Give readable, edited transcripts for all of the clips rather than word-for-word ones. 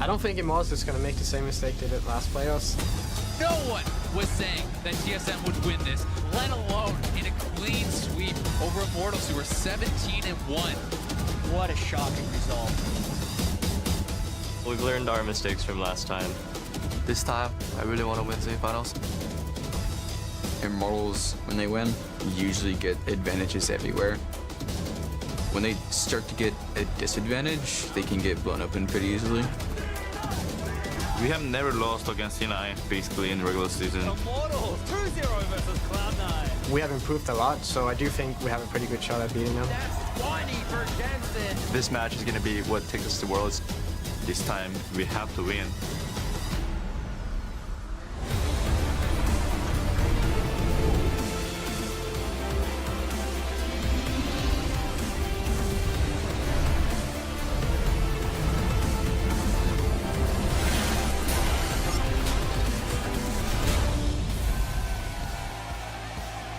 I don't think Immortals is going to make the same mistake they did last playoffs. No one was saying that GSM would win this, let alone in a clean sweep over Immortals, who were 17-1. What a shocking result. We've learned our mistakes from last time. This time, I really want to win semifinals. Immortals, when they win, usually get advantages everywhere. When they start to get a disadvantage, they can get blown open pretty easily. We have never lost against C9, basically, in the regular season. Immortals 2-0 versus Cloud9. We have improved a lot, so I do think we have a pretty good shot at beating them. That's 20 for Jensen. This match is going to be what takes us to Worlds. This time, we have to win.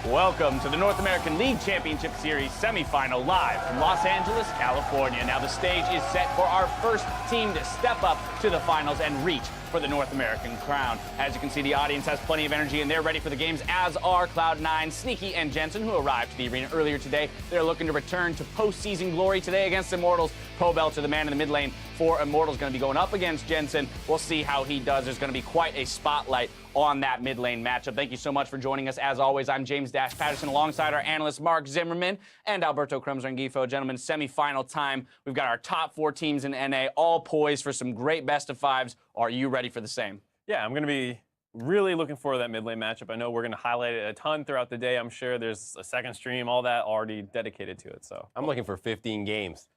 Welcome to the North American League Championship Series semifinal live from Los Angeles, California. Now the stage is set for our first team to step up to the finals and reach for the North American crown. As you can see, the audience has plenty of energy and they're ready for the games, as are Cloud9, Sneaky, and Jensen, who arrived to the arena earlier today. They're looking to return to postseason glory today against Immortals. Pobelter, the man in the mid lane for Immortals, going to be going up against Jensen. We'll see how he does. There's going to be quite a spotlight on that mid lane matchup. Thank you so much for joining us. As always, I'm James Dash Patterson alongside our analysts Mark Zimmerman and Alberto Krumsrangifo. Gentlemen, semifinal time. We've got our top 4 teams in NA, all poised for some great best of fives. Are you ready for the same? Yeah, I'm going to be really looking forward to that mid lane matchup. I know we're going to highlight it a ton throughout the day. I'm sure there's a second stream, all that already dedicated to it. So I'm looking for 15 games.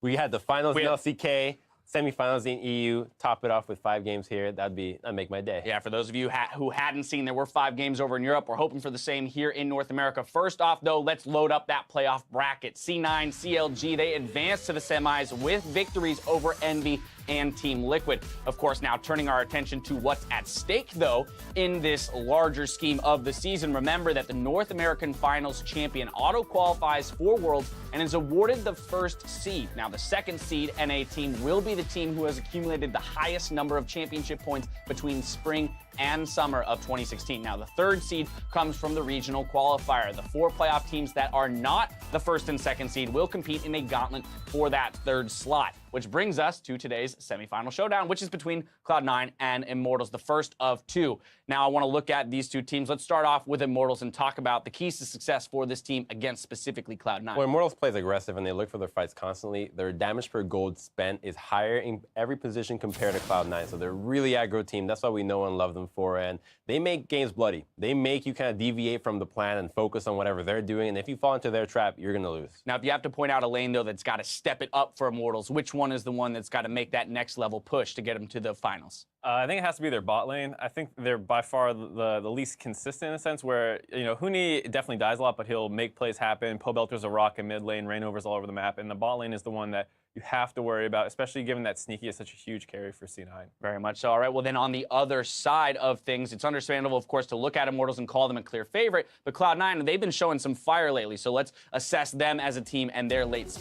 We had the finals in LCK, semifinals in EU, top it off with 5 games here. That'd make my day. Yeah, for those of you who hadn't seen, there were 5 games over in Europe. We're hoping for the same here in North America. First off, though, let's load up that playoff bracket. C9, CLG, they advanced to the semis with victories over Envy and Team Liquid. Of course, now turning our attention to what's at stake, though, in this larger scheme of the season. Remember that the North American Finals champion auto-qualifies for Worlds and is awarded the first seed. Now, the second seed NA team will be the team who has accumulated the highest number of championship points between spring and summer of 2016. Now, the third seed comes from the regional qualifier. The 4 playoff teams that are not the first and second seed will compete in a gauntlet for that third slot, which brings us to today's semifinal showdown, which is between Cloud9 and Immortals, the first of 2. Now, I want to look at these 2 teams. Let's start off with Immortals and talk about the keys to success for this team against specifically Cloud9. Well, Immortals plays aggressive and they look for their fights constantly. Their damage per gold spent is higher in every position compared to Cloud9, so they're a really aggro team. That's why we know and love them for, and they make games bloody. They make you kind of deviate from the plan and focus on whatever they're doing, and if you fall into their trap, you're going to lose. Now, if you have to point out a lane, though, that's got to step it up for Immortals, which one is the one that's got to make that next level push to get them to the finals? I think it has to be their bot lane. I think they're by far the least consistent in a sense where, you know, Huni definitely dies a lot, but he'll make plays happen. Pobelter's a rock in mid lane, Rainover's all over the map, and the bot lane is the one that you have to worry about, especially given that Sneaky is such a huge carry for C9. Very much so. All right, well, then on the other side of things, it's understandable, of course, to look at Immortals and call them a clear favorite, but Cloud9, they've been showing some fire lately, so let's assess them as a team and their late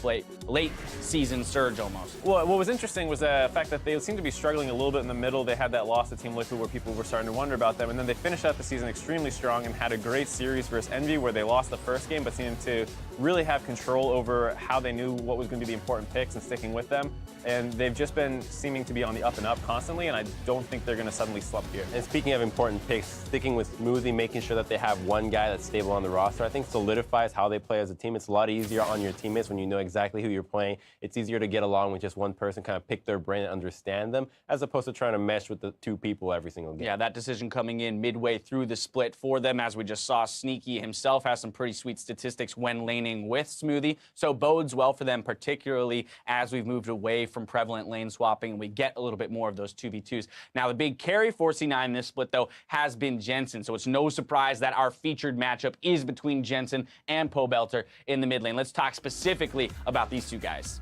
season surge almost. Well, what was interesting was the fact that they seemed to be struggling a little bit in the middle. They had that loss to Team Liquid where people were starting to wonder about them, and then they finished out the season extremely strong and had a great series versus Envy where they lost the first game but seemed to really have control over how they knew what was going to be the important picks and sticking with them. And they've just been seeming to be on the up and up constantly, and I don't think they're going to suddenly slump here. And speaking of important picks, sticking with Smoothie, making sure that they have one guy that's stable on the roster, I think solidifies how they play as a team. It's a lot easier on your teammates when you know exactly who you're playing. It's easier to get along with just one person, kind of pick their brain and understand them, as opposed to trying to mesh with the 2 people every single game. Yeah, that decision coming in midway through the split for them, as we just saw. Sneaky himself has some pretty sweet statistics when laning with Smoothie, so bodes well for them, particularly as we've moved away from prevalent lane swapping and we get a little bit more of those 2v2s. Now, the big carry for C9 in this split, though, has been Jensen, so it's no surprise that our featured matchup is between Jensen and Pobelter in the mid lane. Let's talk specifically about these 2 guys.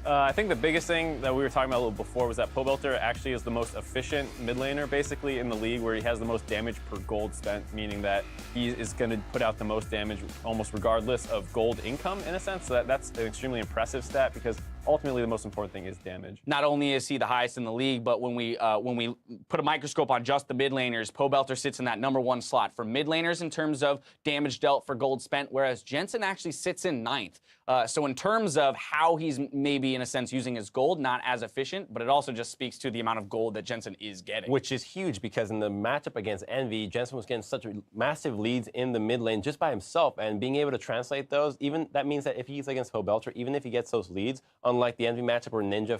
I think the biggest thing that we were talking about a little before was that Pobelter actually is the most efficient mid laner basically in the league, where he has the most damage per gold spent, meaning that he is going to put out the most damage almost regardless of gold income in a sense. So that's an extremely impressive stat, because ultimately the most important thing is damage. Not only is he the highest in the league, but when we put a microscope on just the mid laners, Pobelter sits in that #1 slot for mid laners in terms of damage dealt for gold spent, whereas Jensen actually sits in 9th. So in terms of how he's maybe, in a sense, using his gold, not as efficient, but it also just speaks to the amount of gold that Jensen is getting. Which is huge because in the matchup against Envy, Jensen was getting such massive leads in the mid lane just by himself, and being able to translate those, even that means that if he's against Pobelter, even if he gets those leads, unlike the Envy matchup where Ninja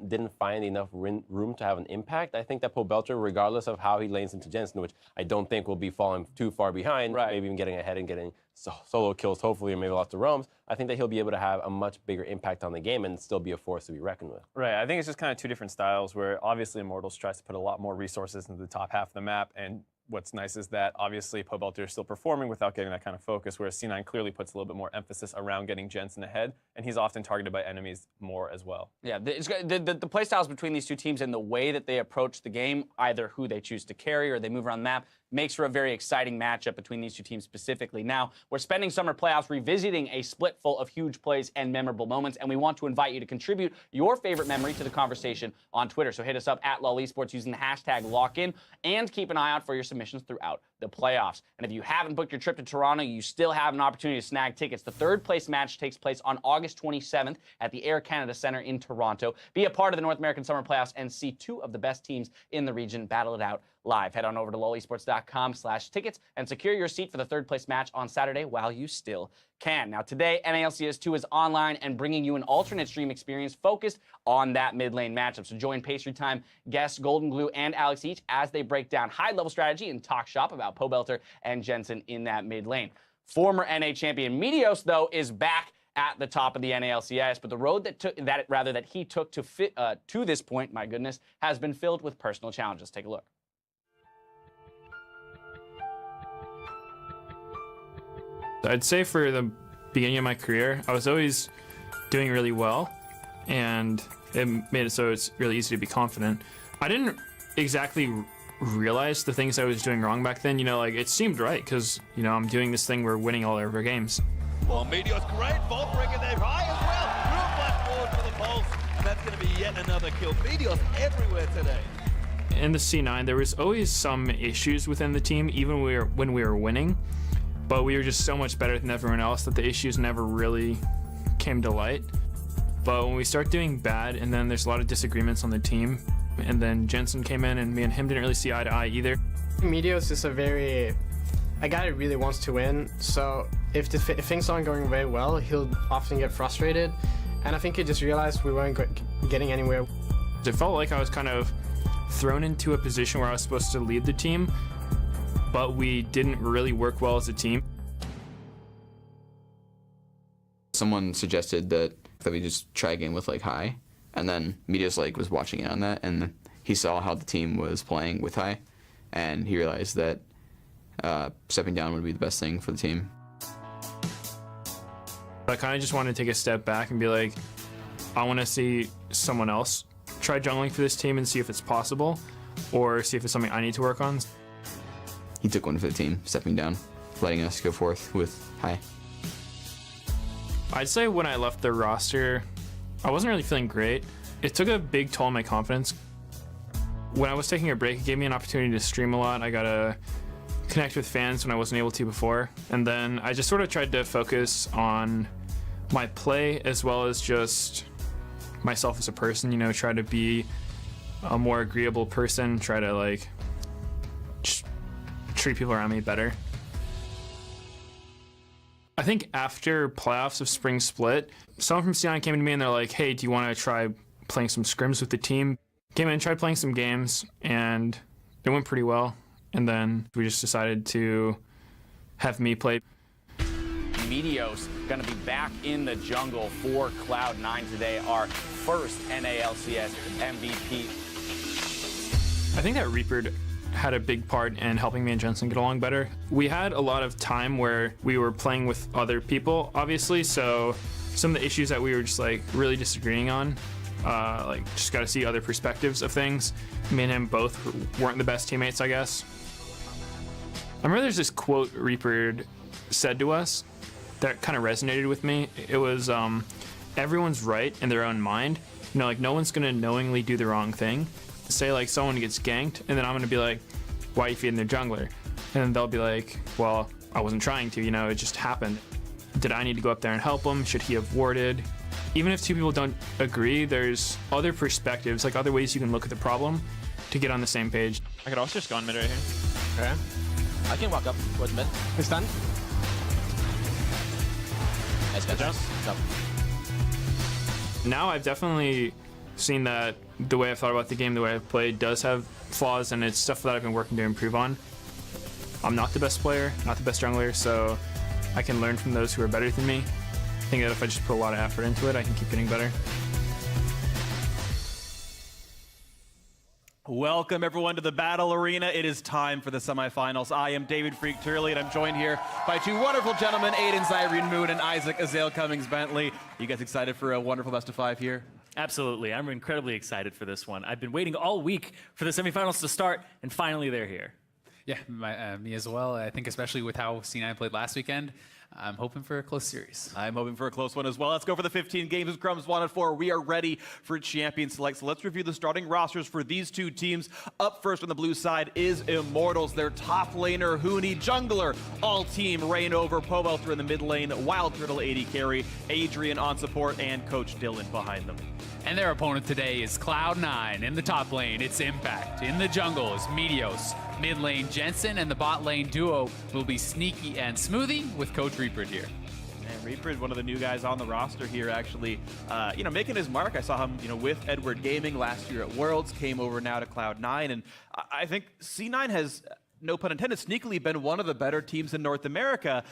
didn't find enough room to have an impact, I think that Pobelter, regardless of how he lanes into Jensen, which I don't think will be falling too far behind, maybe even getting ahead and getting solo kills, hopefully, or maybe lots of roams, I think that he'll be able to have a much bigger impact on the game and still be a force to be reckoned with. Right, I think it's just kind of two different styles where obviously Immortals tries to put a lot more resources into the top half of the map, and what's nice is that obviously Pobelter is still performing without getting that kind of focus, whereas C9 clearly puts a little bit more emphasis around getting Jensen ahead, and he's often targeted by enemies more as well. Yeah, the play styles between these two teams and the way that they approach the game, either who they choose to carry or they move around the map, makes for a very exciting matchup between these two teams specifically. Now, we're spending summer playoffs revisiting a split full of huge plays and memorable moments, and we want to invite you to contribute your favorite memory to the conversation on Twitter. So hit us up at LOLesports using the hashtag LOCKIN, and keep an eye out for your submissions throughout the playoffs. And if you haven't booked your trip to Toronto, you still have an opportunity to snag tickets. The third place match takes place on August 27th at the Air Canada Centre in Toronto. Be a part of the North American Summer Playoffs and see two of the best teams in the region battle it out live. Head on over to lolesports.com/tickets and secure your seat for the third place match on Saturday while you still can. Now today, NALCS 2 is online and bringing you an alternate stream experience focused on that mid lane matchup. So join Pastry Time guests Golden Glue and Alex Each as they break down high-level strategy and talk shop about Pobelter and Jensen in that mid lane. Former NA champion Meteos, though, is back at the top of the NALCS, but the road that he took to this point, my goodness, has been filled with personal challenges. Take a look. I'd say for the beginning of my career, I was always doing really well, and it made it so it's really easy to be confident. I didn't exactly realize the things I was doing wrong back then. You know, like, it seemed right because, you know, I'm doing this thing where we're winning all of our games. Well, Meteor's great. Vault bringing them high as well. Real flash forward for the pulse, and that's going to be yet another kill. Meteor's everywhere today. In the C9, there was always some issues within the team, even when we were winning. But we were just so much better than everyone else that the issues never really came to light. But when we start doing bad, and then there's a lot of disagreements on the team, and then Jensen came in, and me and him didn't really see eye to eye either. Meteos is a guy who really wants to win, so if things aren't going very well, he'll often get frustrated, and I think he just realized we weren't getting anywhere. It felt like I was kind of thrown into a position where I was supposed to lead the team, but we didn't really work well as a team. Someone suggested that we just try a game with like High, and then Meteos was watching it on that, and he saw how the team was playing with High, and he realized that stepping down would be the best thing for the team. I kind of just wanted to take a step back and be like, I want to see someone else try jungling for this team and see if it's possible, or see if it's something I need to work on. He took one for the team, stepping down, letting us go forth with High. I'd say when I left the roster, I wasn't really feeling great. It took a big toll on my confidence. When I was taking a break, it gave me an opportunity to stream a lot. I got to connect with fans when I wasn't able to before. And then I just sort of tried to focus on my play as well as just myself as a person, you know, try to be a more agreeable person, try to just treat people around me better. I think after playoffs of Spring Split, someone from C9 came to me and they're like, hey, do you want to try playing some scrims with the team? Came in, tried playing some games, and it went pretty well. And then we just decided to have me play. Meteos going to be back in the jungle for Cloud9 today, our first NALCS MVP. I think that Reaper had a big part in helping me and Jensen get along better. We had a lot of time where we were playing with other people, obviously, so some of the issues that we were just really disagreeing on, just got to see other perspectives of things. Me and him both weren't the best teammates, I guess. I remember there's this quote Reaper said to us that kind of resonated with me. It was, everyone's right in their own mind. You know, like no one's gonna knowingly do the wrong thing. Say like someone gets ganked, and then I'm gonna be like, why are you feeding their jungler? And then they'll be like, well, I wasn't trying to, you know, it just happened. Did I need to go up there and help him? Should he have warded? Even if two people don't agree, there's other perspectives, like other ways you can look at the problem to get on the same page. I could also just go on mid right here. Okay. I can walk up towards mid. He's done. Nice catch. Now I've definitely seen that the way I've thought about the game, the way I've played does have flaws, and it's stuff that I've been working to improve on. I'm not the best player, not the best jungler, so I can learn from those who are better than me. I think that if I just put a lot of effort into it, I can keep getting better. Welcome everyone to the Battle Arena. It is time for the semifinals. I am David Freak Turley, and I'm joined here by two wonderful gentlemen, Aiden Zyrene Moon and Isaac Azale Cummings Bentley. You guys excited for a wonderful best of 5 here? Absolutely. I'm incredibly excited for this one. I've been waiting all week for the semifinals to start, and finally they're here. Yeah, me as well. I think especially with how C9 played last weekend, I'm hoping for a close series. I'm hoping for a close one as well. Let's go for the 15 games as Crumbs wanted for. We are ready for Champion Select. So let's review the starting rosters for these two teams. Up first on the blue side is Immortals. Their top laner, Huni, jungler, all team, Rainover, Pobelter in the mid lane, Wild Turtle 80 carry, Adrian on support, and Coach Dylan behind them. And their opponent today is Cloud9. In the top lane, it's Impact. In the jungle is Meteos. Mid lane, Jensen, and the bot lane duo will be Sneaky and Smoothie with Coach Reaper here. And Reaper is one of the new guys on the roster here, actually, making his mark. I saw him, with Edward Gaming last year at Worlds, came over now to Cloud9, and I think C9 has, no pun intended, sneakily been one of the better teams in North America.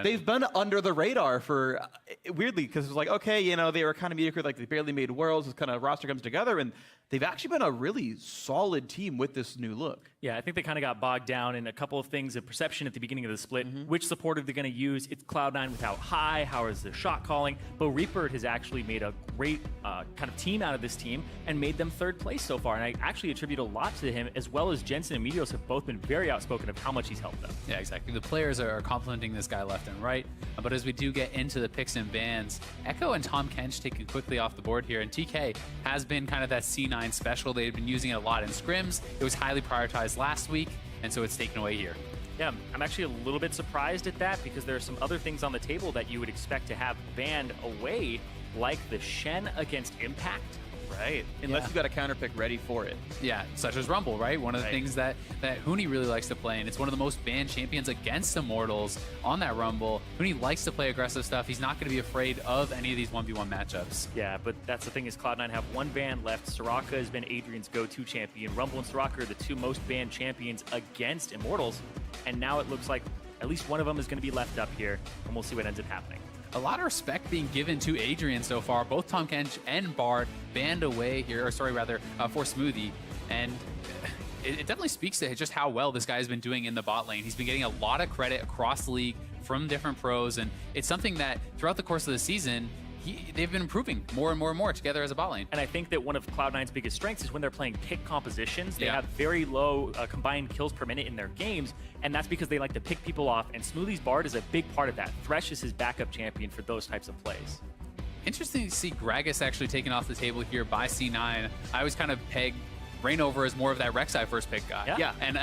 They've been under the radar for, weirdly, because it was like, okay, they were kind of mediocre, like they barely made Worlds, this kind of roster comes together, and they've actually been a really solid team with this new look. Yeah, I think they kind of got bogged down in a couple of things of perception at the beginning of the split. Which supporter they're going to use? It's Cloud9 without High. How is their shot calling? But Reaper has actually made a great kind of team out of this team and made them third place so far. And I actually attribute a lot to him, as well as Jensen and Meteos have both been very outspoken of how much he's helped them. Yeah, exactly. The players are complimenting this guy left and right. But as we do get into the picks and bans, Echo and Tom Kench taken quickly off the board here. And TK has been kind of that C9 special. They've been using it a lot in scrims. It was highly prioritized last week, and so it's taken away here. Yeah, I'm actually a little bit surprised at that, because there are some other things on the table that you would expect to have banned away, like the Shen against Impact. Right, unless you've got a counter pick ready for it. Yeah, such as Rumble, right? One of the things that Huni really likes to play, and it's one of the most banned champions against Immortals on that Rumble. Huni likes to play aggressive stuff. He's not going to be afraid of any of these 1v1 matchups. Yeah, but that's the thing, is Cloud9 have one ban left. Soraka has been Adrian's go-to champion. Rumble and Soraka are the two most banned champions against Immortals, and now it looks like at least one of them is going to be left up here, and we'll see what ends up happening. A lot of respect being given to Adrian so far. Both Tom Kench and Bard banned away here, for Smoothie. And it definitely speaks to just how well this guy has been doing in the bot lane. He's been getting a lot of credit across the league from different pros, and it's something that throughout the course of the season, they've been improving more and more and more together as a bot lane. And I think that one of Cloud9's biggest strengths is when they're playing pick compositions. They have very low combined kills per minute in their games, and that's because they like to pick people off, and Smoothie's Bard is a big part of that. Thresh is his backup champion for those types of plays. Interesting to see Gragas actually taken off the table here by C9. I always kind of pegged Rainover as more of that Rek'Sai first pick guy. Yeah. And,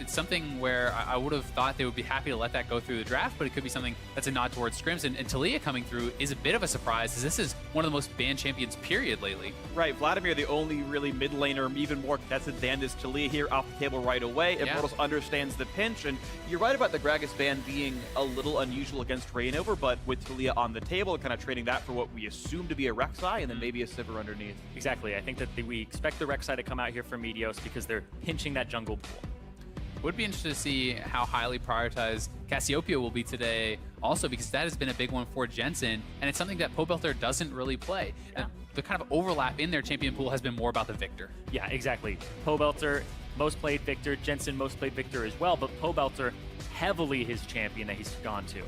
it's something where I would have thought they would be happy to let that go through the draft, but it could be something that's a nod towards scrims. And Talia coming through is a bit of a surprise, as this is one of the most banned champions, period, lately. Right, Vladimir, the only really mid laner, even more contested than this Talia here off the table right away. Immortals understands the pinch, and you're right about the Gragas ban being a little unusual against Rainover, but with Talia on the table, kind of trading that for what we assume to be a Rek'Sai, and then maybe a Sivir underneath. Exactly. I think that we expect the Rek'Sai to come out here for Meteos because they're pinching that jungle pool. Would be interested to see how highly prioritized Cassiopeia will be today also, because that has been a big one for Jensen, and it's something that Pobelter doesn't really play. Yeah. The kind of overlap in their champion pool has been more about the Victor. Yeah, exactly. Pobelter, most played Victor. Jensen, most played Victor as well, but Pobelter, heavily his champion that he's gone to.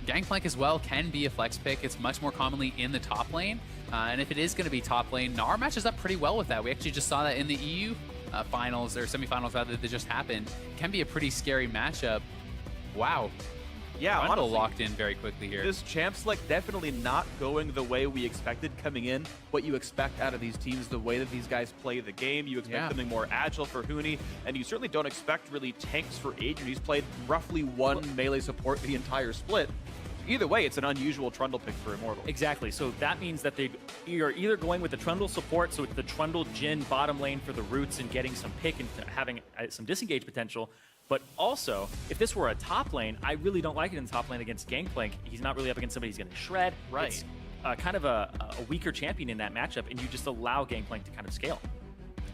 Gangplank as well can be a flex pick. It's much more commonly in the top lane. And if it is going to be top lane, Gnar matches up pretty well with that. We actually just saw that in the EU finals, or semifinals rather, that just happened. It can be a pretty scary matchup. Wow. Yeah, Rondo honestly, locked in very quickly here. this champ select definitely not going the way we expected coming in. What you expect out of these teams, the way that these guys play the game. You expect something more agile for Huni, and you certainly don't expect really tanks for Adrian. He's played roughly one melee support the entire split. Either way, it's an unusual Trundle pick for Immortal. Exactly. So that means that you're either going with the Trundle support, so it's the Trundle Jhin bottom lane for the roots and getting some pick and having some disengage potential. But also, if this were a top lane, I really don't like it in the top lane against Gangplank. He's not really up against somebody he's going to shred. Right. It's kind of a weaker champion in that matchup, and you just allow Gangplank to kind of scale.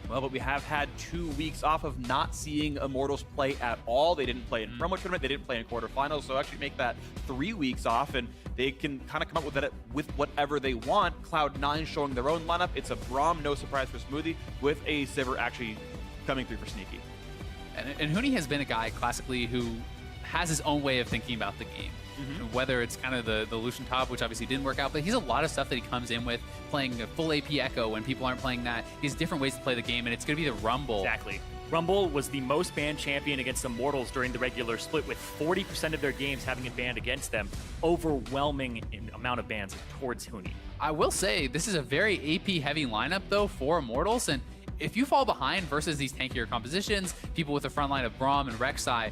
Well, but we have had 2 weeks off of not seeing Immortals play at all. They didn't play in promo tournament. They didn't play in quarterfinals. So actually make that 3 weeks off, and they can kind of come up with that with whatever they want. Cloud9 showing their own lineup. It's a Braum, no surprise for Smoothie, with a Sivir actually coming through for Sneaky. And Huni has been a guy classically who has his own way of thinking about the game. Whether it's kind of the Lucian top, which obviously didn't work out, but he's a lot of stuff that he comes in with, playing a full AP Echo when people aren't playing that. He has different ways to play the game, and it's going to be the Rumble. Exactly. Rumble was the most banned champion against Immortals during the regular split, with 40% of their games having it banned against them. Overwhelming amount of bans towards Huni. I will say, this is a very AP-heavy lineup, though, for Immortals, and if you fall behind versus these tankier compositions, people with the front line of Braum and Rek'Sai,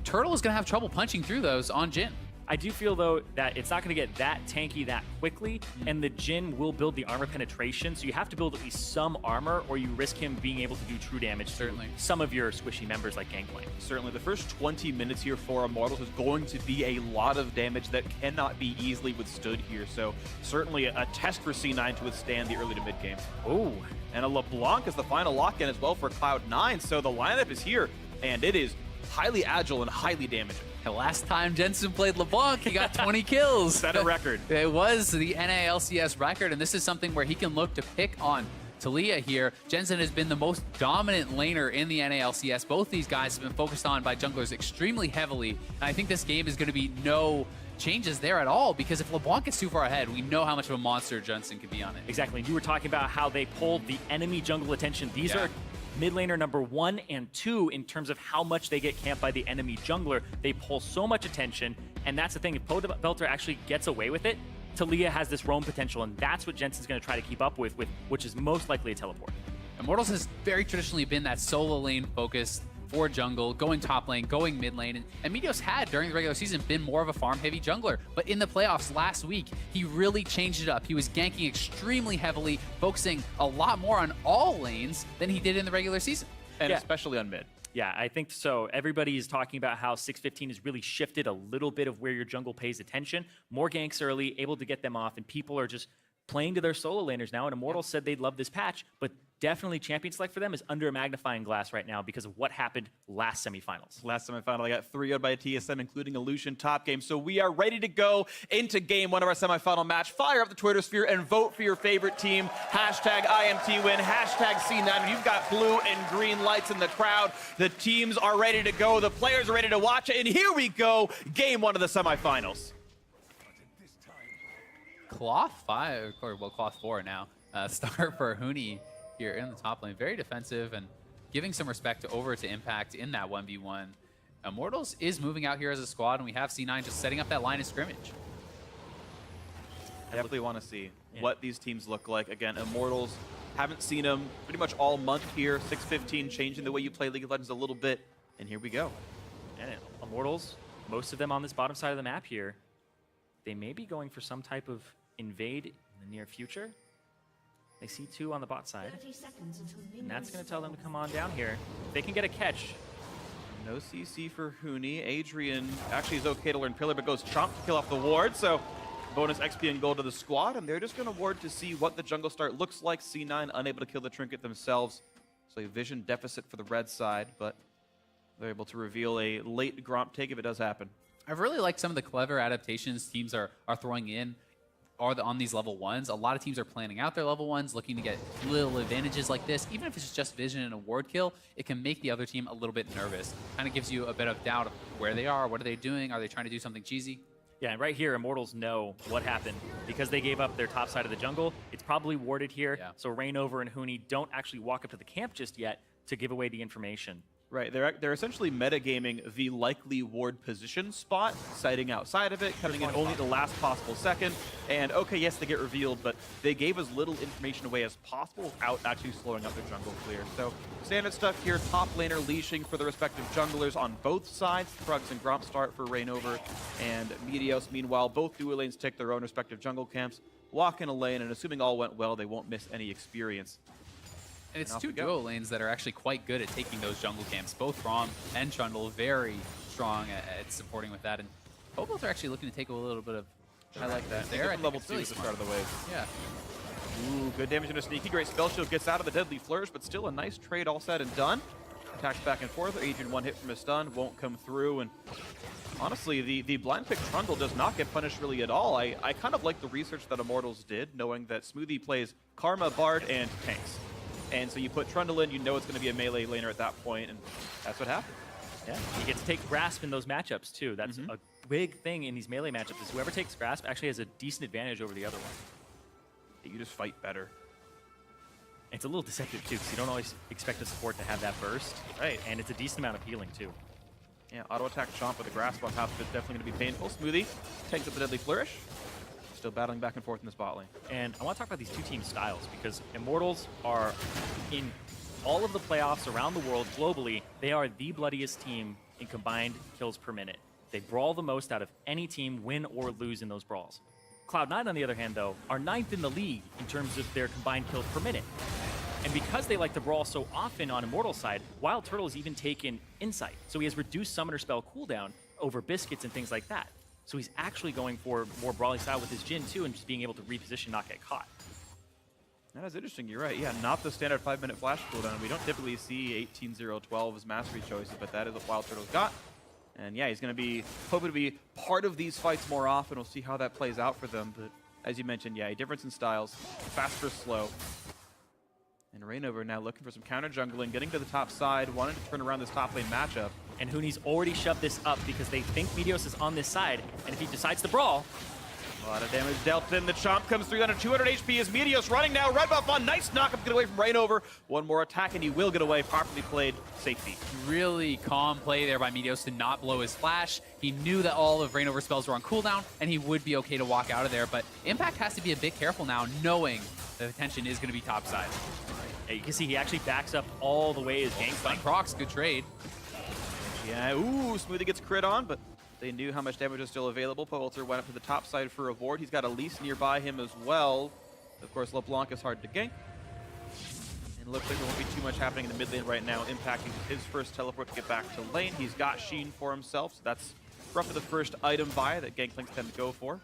Turtle is going to have trouble punching through those on Jhin. I do feel, though, that it's not going to get that tanky that quickly, and the Jhin will build the armor penetration, so you have to build at least some armor, or you risk him being able to do true damage to some of your squishy members like Gangplank. Certainly, the first 20 minutes here for Immortals is going to be a lot of damage that cannot be easily withstood here, so certainly a test for C9 to withstand the early to mid game. Oh, and a LeBlanc is the final lock-in as well for Cloud9, so the lineup is here, and it is highly agile and highly damaging. The last time Jensen played LeBlanc, he got 20 kills. Set a record. It was the NA LCS record, and this is something where he can look to pick on Talia here. Jensen has been the most dominant laner in the NA LCS. Both these guys have been focused on by junglers extremely heavily, and I think this game is going to be no changes there at all, because if LeBlanc gets too far ahead, we know how much of a monster Jensen can be on it. Exactly. You were talking about how they pulled the enemy jungle attention. These are mid laner number 1 and 2 in terms of how much they get camped by the enemy jungler. They pull so much attention, and that's the thing. If Belter actually gets away with it, Talia has this roam potential, and that's what Jensen's going to try to keep up with, which is most likely a teleport. Immortals has very traditionally been that solo lane focused for jungle, going top lane, going mid lane, and Meteos had, during the regular season, been more of a farm-heavy jungler, but in the playoffs last week, he really changed it up. He was ganking extremely heavily, focusing a lot more on all lanes than he did in the regular season. And especially on mid. Yeah, I think so. Everybody is talking about how 615 has really shifted a little bit of where your jungle pays attention. More ganks early, able to get them off, and people are just playing to their solo laners now, and Immortals said they'd love this patch, but definitely champion select for them is under a magnifying glass right now because of what happened last semifinals. Last semifinal, I got 3-0 by a TSM, including a Lucian top game. So we are ready to go into game 1 of our semifinal match. Fire up the Twitter sphere and vote for your favorite team. Hashtag IMTWin, hashtag C9. You've got blue and green lights in the crowd. The teams are ready to go. The players are ready to watch it. And here we go, game 1 of the semifinals. Cloth 5, or well, Cloth 4 now. Start for Huni here in the top lane. Very defensive and giving some respect over to Impact in that 1v1. Immortals is moving out here as a squad, and we have C9 just setting up that line of scrimmage. I definitely want to see what these teams look like. Again, Immortals, haven't seen them pretty much all month here. 615 changing the way you play League of Legends a little bit, and here we go. And Immortals, most of them on this bottom side of the map here, they may be going for some type of invade in the near future. They see 2 on the bot side, and that's going to tell them to come on down here. If they can get a catch. No CC for Huni. Adrian actually is okay to learn Pillar, but goes Chomp to kill off the ward, so bonus XP and gold to the squad, and they're just going to ward to see what the jungle start looks like. C9 unable to kill the Trinket themselves, so a vision deficit for the red side, but they're able to reveal a late Gromp take if it does happen. I've really liked some of the clever adaptations teams are throwing in on these level 1s. A lot of teams are planning out their level 1s, looking to get little advantages like this. Even if it's just vision and a ward kill, it can make the other team a little bit nervous. Kind of gives you a bit of doubt of where they are, what are they doing, are they trying to do something cheesy? Yeah, and right here, Immortals know what happened. Because they gave up their top side of the jungle, it's probably warded here, so Rainover and Huni don't actually walk up to the camp just yet to give away the information. Right, they're essentially metagaming the likely ward position spot, sighting outside of it, coming in only at the last possible second, and okay, yes, they get revealed, but they gave as little information away as possible without actually slowing up their jungle clear. So standard stuff here, top laner leashing for the respective junglers on both sides. Krugs and Gromp start for Reignover and Meteos. Meanwhile, both duo lanes take their own respective jungle camps, walk in a lane, and assuming all went well, they won't miss any experience. And it's two duo lanes that are actually quite good at taking those jungle camps. Both Rom and Trundle very strong at supporting with that. And both are actually looking to take a little bit of. I like that. There, level 2 at the start of the wave. Yeah. Ooh, good damage into Sneaky. Great spell shield gets out of the Deadly Flourish, but still a nice trade all said and done. Attacks back and forth. Adrian one hit from his stun, won't come through. And honestly, the blind pick Trundle does not get punished really at all. I kind of like the research that Immortals did, knowing that Smoothie plays Karma, Bard, and tanks. And so you put Trundle in, you know it's going to be a melee laner at that point, and that's what happened. Yeah, you get to take Grasp in those matchups, too. That's a big thing in these melee matchups, is whoever takes Grasp actually has a decent advantage over the other one. You just fight better. It's a little deceptive, too, because you don't always expect a support to have that burst. Right. And it's a decent amount of healing, too. Yeah, auto-attack Chomp with a Grasp on top of it, definitely going to be painful. Smoothie takes up the Deadly Flourish. Still battling back and forth in this bot lane. And I want to talk about these two team styles, because Immortals are, in all of the playoffs around the world globally, they are the bloodiest team in combined kills per minute. They brawl the most out of any team, win or lose in those brawls. Cloud9, on the other hand, though, are 9th in the league in terms of their combined kills per minute. And because they like to brawl so often on Immortal's side, Wild Turtle has even taken Insight. So he has reduced Summoner Spell cooldown over Biscuits and things like that. So he's actually going for more brawling style with his Jhin too, and just being able to reposition, not get caught. That is interesting, you're right. Yeah, not the standard 5-minute flash cooldown. We don't typically see 18-0-12 as mastery choices, but that is what Wild Turtle's got. And yeah, he's going to be hoping to be part of these fights more often. We'll see how that plays out for them. But as you mentioned, yeah, a difference in styles, fast versus slow. And Reignover now looking for some counter jungling, getting to the top side, wanting to turn around this top lane matchup. And Huni's already shoved this up because they think Meteos is on this side, and if he decides to brawl... A lot of damage dealt in. The Chomp comes through under 200 HP as Meteos running now. Red buff on. Nice knockup. Get away from Reignover. One more attack and he will get away. Properly played. Safety. Really calm play there by Meteos to not blow his flash. He knew that all of Reignover's spells were on cooldown, and he would be okay to walk out of there. But Impact has to be a bit careful now, knowing the attention is going to be topside. Yeah, you can see he actually backs up all the way as Gangplank. Procs, good trade. Yeah, ooh, Smoothie gets crit on, but they knew how much damage was still available. Powelter went up to the top side for a ward. He's got Elise nearby him as well. Of course, LeBlanc is hard to gank. And it looks like there won't be too much happening in the mid lane right now, impacting his first teleport to get back to lane. He's got Sheen for himself, so that's roughly the first item buy that Gangplanks tend to go for.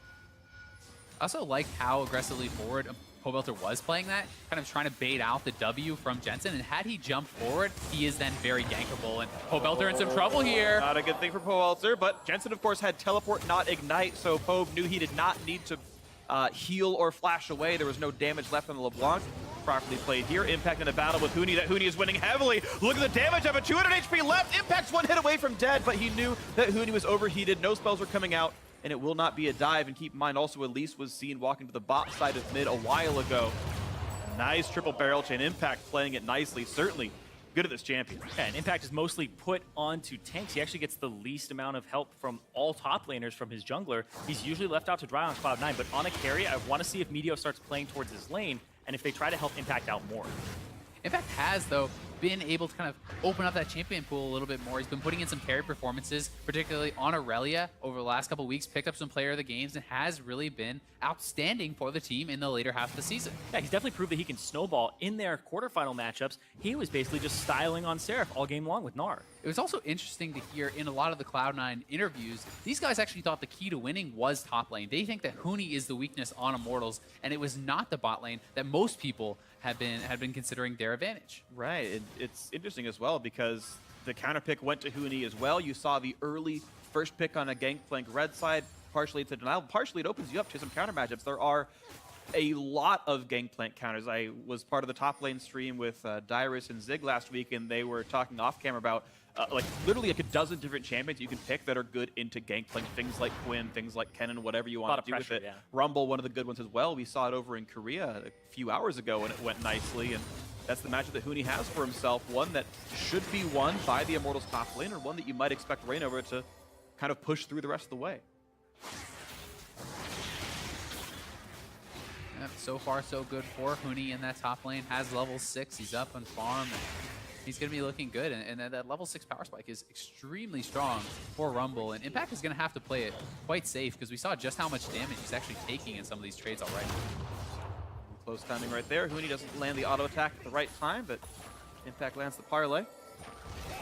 I also liked how aggressively forward Pobelter was playing that, kind of trying to bait out the W from Jensen, and had he jumped forward, he is then very gankable, and Pobelter in some trouble here. Not a good thing for Powelter, but Jensen, of course, had teleport, not ignite, so Pobe knew he did not need to heal or flash away. There was no damage left on the LeBlanc. Properly played here. Impact in a battle with Huni. That Huni is winning heavily. Look at the damage of it. 200 HP left. Impact's one hit away from dead, but he knew that Huni was overheated. No spells were coming out, and it will not be a dive. And keep in mind, also, Elise was seen walking to the bot side of mid a while ago. Nice triple barrel chain. Impact playing it nicely. Certainly good at this champion. Yeah, and Impact is mostly put onto tanks. He actually gets the least amount of help from all top laners from his jungler. He's usually left out to dry on Cloud9, but on a carry, I want to see if Meteos starts playing towards his lane, and if they try to help Impact out more. Impact has, though, been able to kind of open up that champion pool a little bit more. He's been putting in some carry performances, particularly on Aurelia over the last couple weeks, picked up some player of the games, and has really been outstanding for the team in the later half of the season. Yeah, he's definitely proved that he can snowball. In their quarterfinal matchups, he was basically just styling on Seraph all game long with Gnar. It was also interesting to hear in a lot of the Cloud9 interviews, these guys actually thought the key to winning was top lane. They think that Huni is the weakness on Immortals, and it was not the bot lane that most people had been considering their advantage. Right. It's interesting as well because the counter pick went to Huni as well. You saw the early first pick on a Gangplank red side. Partially it's a denial, partially it opens you up to some counter matchups. There are a lot of Gangplank counters. I was part of the top lane stream with Dyrus and Zig last week, and they were talking off camera about like literally like a dozen different champions you can pick that are good into Gangplank. Things like Quinn, things like Kennen, whatever you want to do with it. Yeah. Rumble, one of the good ones as well. We saw it over in Korea a few hours ago, and it went nicely. And that's the matchup that Huni has for himself, one that should be won by the Immortals top lane, or one that you might expect Reignover to kind of push through the rest of the way. Yep, so far so good for Huni in that top lane. Has level 6, he's up on farm. And he's going to be looking good, and that level 6 power spike is extremely strong for Rumble, and Impact is going to have to play it quite safe because we saw just how much damage he's actually taking in some of these trades already. Close timing right there. Huni doesn't land the auto attack at the right time, but Impact lands the parlay.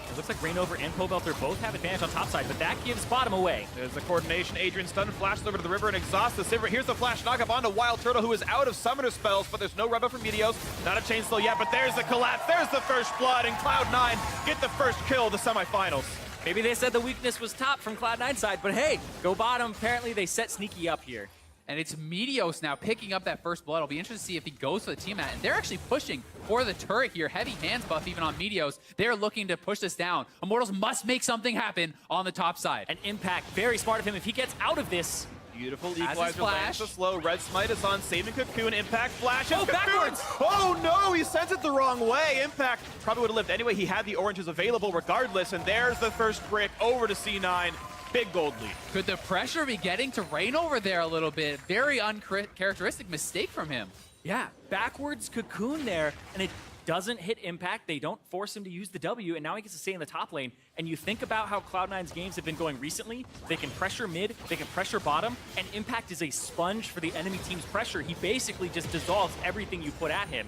It looks like Reignover and Pobelter both have advantage on top side, but that gives bottom away. There's the coordination. Adrian stun flashes over to the river and exhausts the Sivir. Here's the flash knock up onto Wild Turtle, who is out of summoner spells, but there's no rub up from Meteos. Not a chainsaw yet, but there's the collapse. There's the first blood, and Cloud9 get the first kill of the semifinals. Maybe they said the weakness was top from Cloud9 side, but hey, go bottom. Apparently they set sneaky up here. And it's Meteos now picking up that first blood. I'll be interested to see if he goes for the team mat. And they're actually pushing for the turret here. Heavy hands buff even on Meteos. They're looking to push this down. Immortals must make something happen on the top side. And Impact, very smart of him. If he gets out of this, beautiful equalizer lands the slow. Red Smite is on, saving Cocoon. Impact flashes. Oh, backwards! Oh no, he sends it the wrong way. Impact probably would have lived anyway. He had the oranges available regardless, and there's the first brick over to C9. Big gold lead. Could the pressure be getting to Reignover there a little bit? Very uncharacteristic mistake from him. Yeah, backwards Cocoon there, and it doesn't hit Impact. They don't force him to use the W, and now he gets to stay in the top lane. And you think about how Cloud9's games have been going recently. They can pressure mid, they can pressure bottom, and Impact is a sponge for the enemy team's pressure. He basically just dissolves everything you put at him.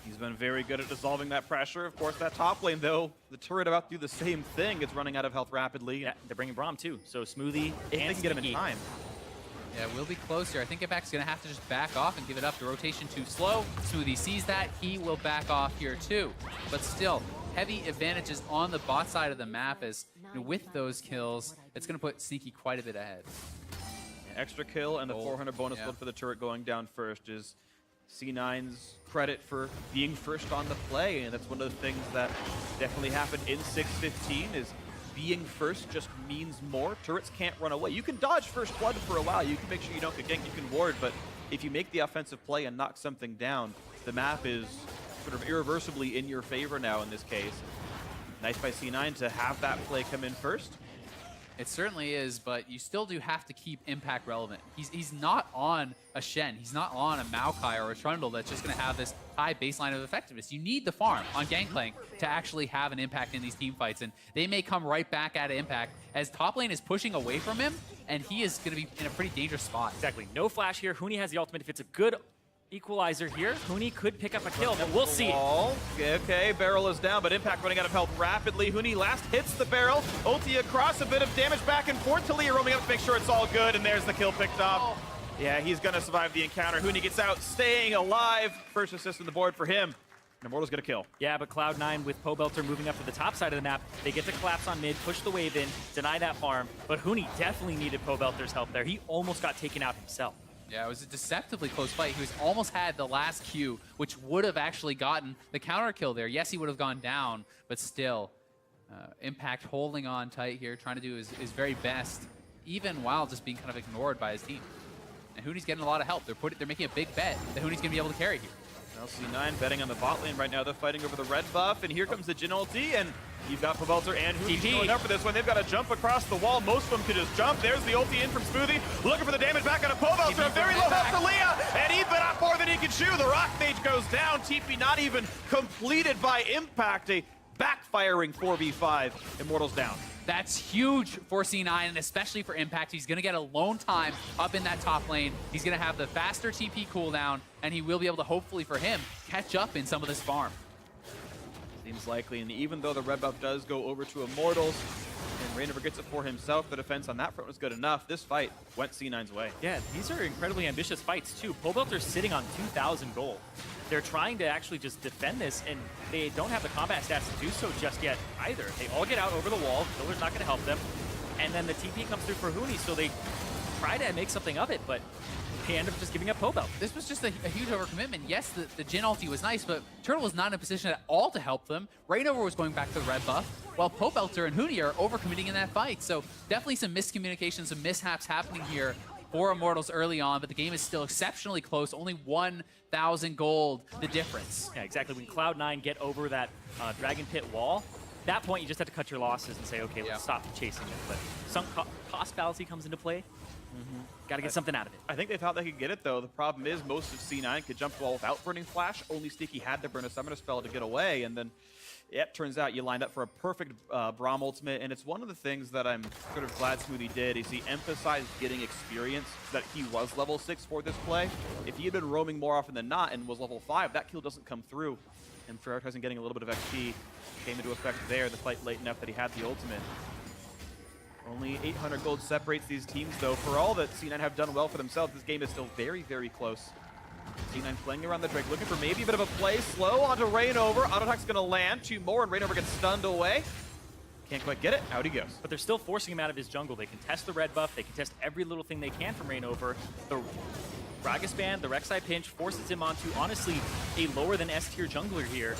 He's been very good at dissolving that pressure. Of course, that top lane, though, the turret about to do the same thing. It's running out of health rapidly. Yeah, they're bringing Braum, too. So Smoothie if they can get him in time. Yeah, we'll be close here. I think Impact's going to have to just back off and give it up. The rotation too slow. Smoothie sees that. He will back off here, too. But still, heavy advantages on the bot side of the map as with those kills, it's going to put Sneaky quite a bit ahead. Extra kill and the 400 bonus blood for the turret going down first is C9's credit for being first on the play, and that's one of the things that definitely happened in 6-15 is being first just means more. Turrets can't run away. You can dodge first blood for a while. You can make sure you don't get ganked. You can ward, but if you make the offensive play and knock something down, the map is sort of irreversibly in your favor now in this case. Nice by C9 to have that play come in first. It certainly is, but you still do have to keep Impact relevant. He's not on a Shen. He's not on a Maokai or a Trundle that's just going to have this high baseline of effectiveness. You need the farm on Gangplank to actually have an impact in these team fights, and they may come right back at Impact as top lane is pushing away from him, and he is going to be in a pretty dangerous spot. Exactly. No flash here. Huni has the ultimate. If it's a good equalizer here, Huni could pick up a kill, but we'll see. Okay, barrel is down, but Impact running out of health rapidly. Huni last hits the barrel. Ulti across, a bit of damage back and forth. Talia roaming up to make sure it's all good, and there's the kill picked off. Yeah, he's gonna survive the encounter. Huni gets out, staying alive. First assist on the board for him. And Immortals get a kill. Yeah, but Cloud9 with Pobelter moving up to the top side of the map, they get to collapse on mid, push the wave in, deny that farm, but Huni definitely needed Pobelter's help there. He almost got taken out himself. Yeah, it was a deceptively close fight. He was almost had the last Q, which would have actually gotten the counter kill there. Yes, he would have gone down, but still, Impact holding on tight here, trying to do his very best, even while just being kind of ignored by his team. And Huni's getting a lot of help. They're making a big bet that Huni's going to be able to carry here. LC9 betting on the bot lane right now. They're fighting over the red buff, and here comes the Jhin ulti, and you've got Pobelter and Huni showing up for this one. They've got to jump across the wall. Most of them could just jump. There's the ulti in from Smoothie, looking for the damage back on a Pobelter. Very low health to Leah, and he bit off more than he can chew. The Rock Mage goes down. TP not even completed by Impact. A backfiring 4v5. Immortals down. That's huge for C9, and especially for Impact. He's going to get alone time up in that top lane. He's going to have the faster TP cooldown, and he will be able to, hopefully for him, catch up in some of this farm. Seems likely, and even though the red buff does go over to Immortals, and Reignover gets it for himself, the defense on that front was good enough. This fight went C9's way. Yeah, these are incredibly ambitious fights, too. Pobelter's sitting on 2,000 gold. They're trying to actually just defend this, and they don't have the combat stats to do so just yet either. They all get out over the wall. Killer's not going to help them. And then the TP comes through for Huni, so they try to make something of it, but they end up just giving up Pobelter. This was just a huge overcommitment. Yes, the Jhin ulti was nice, but Turtle was not in a position at all to help them. Reignover was going back to the red buff, while Pobelter and Huni are overcommitting in that fight. So definitely some miscommunication, some mishaps happening here for Immortals early on, but the game is still exceptionally close. Only 1,000 gold, the difference. Yeah, exactly. When Cloud9 get over that Dragon Pit wall, that point you just have to cut your losses and say, okay, let's stop chasing it. But some cost fallacy comes into play. Got to get something out of it. I think they thought they could get it, though. The problem is most of C9 could jump the wall without burning flash. Only Sneaky had to burn a summoner spell to get away, and then turns out you lined up for a perfect Braum ultimate, and it's one of the things that I'm sort of glad Smoothie did is he emphasized getting experience so that he was level 6 for this play. If he had been roaming more often than not and was level 5, that kill doesn't come through, and prioritizing getting a little bit of XP came into effect there, the fight late enough that he had the ultimate. Only 800 gold separates these teams, though. For all that C9 have done well for themselves, this game is still very, very close. C9 playing around the Drake, looking for maybe a bit of a play. Slow onto Rainover. Auto attack's going to land. 2 more, and Rainover gets stunned away. Can't quite get it. Out he goes. But they're still forcing him out of his jungle. They can test the red buff. They can test every little thing they can from Rainover. The Gragas ban, the Rek'Sai pinch, forces him onto, honestly, a lower than S tier jungler here.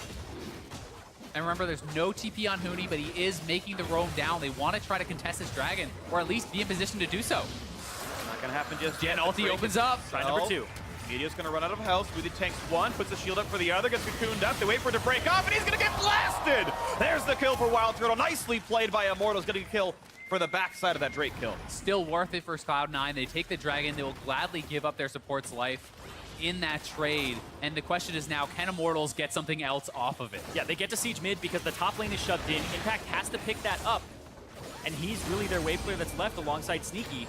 And remember, there's no TP on Huni, but he is making the roam down. They want to try to contest this dragon, or at least be in position to do so. Not going to happen just yet. Gen ulti opens up. Side number 2. Media's going to run out of health. Smoothie tanks 1, puts the shield up for the other, gets cocooned up. They wait for it to break off, and he's going to get blasted! There's the kill for Wild Turtle. Nicely played by Immortals, getting a kill for the backside of that Drake kill. Still worth it for Cloud9. They take the dragon. They will gladly give up their support's life in that trade, and the question is now, can Immortals get something else off of it? Yeah, they get to siege mid because the top lane is shoved in. Impact has to pick that up, and he's really their wave player that's left alongside Sneaky.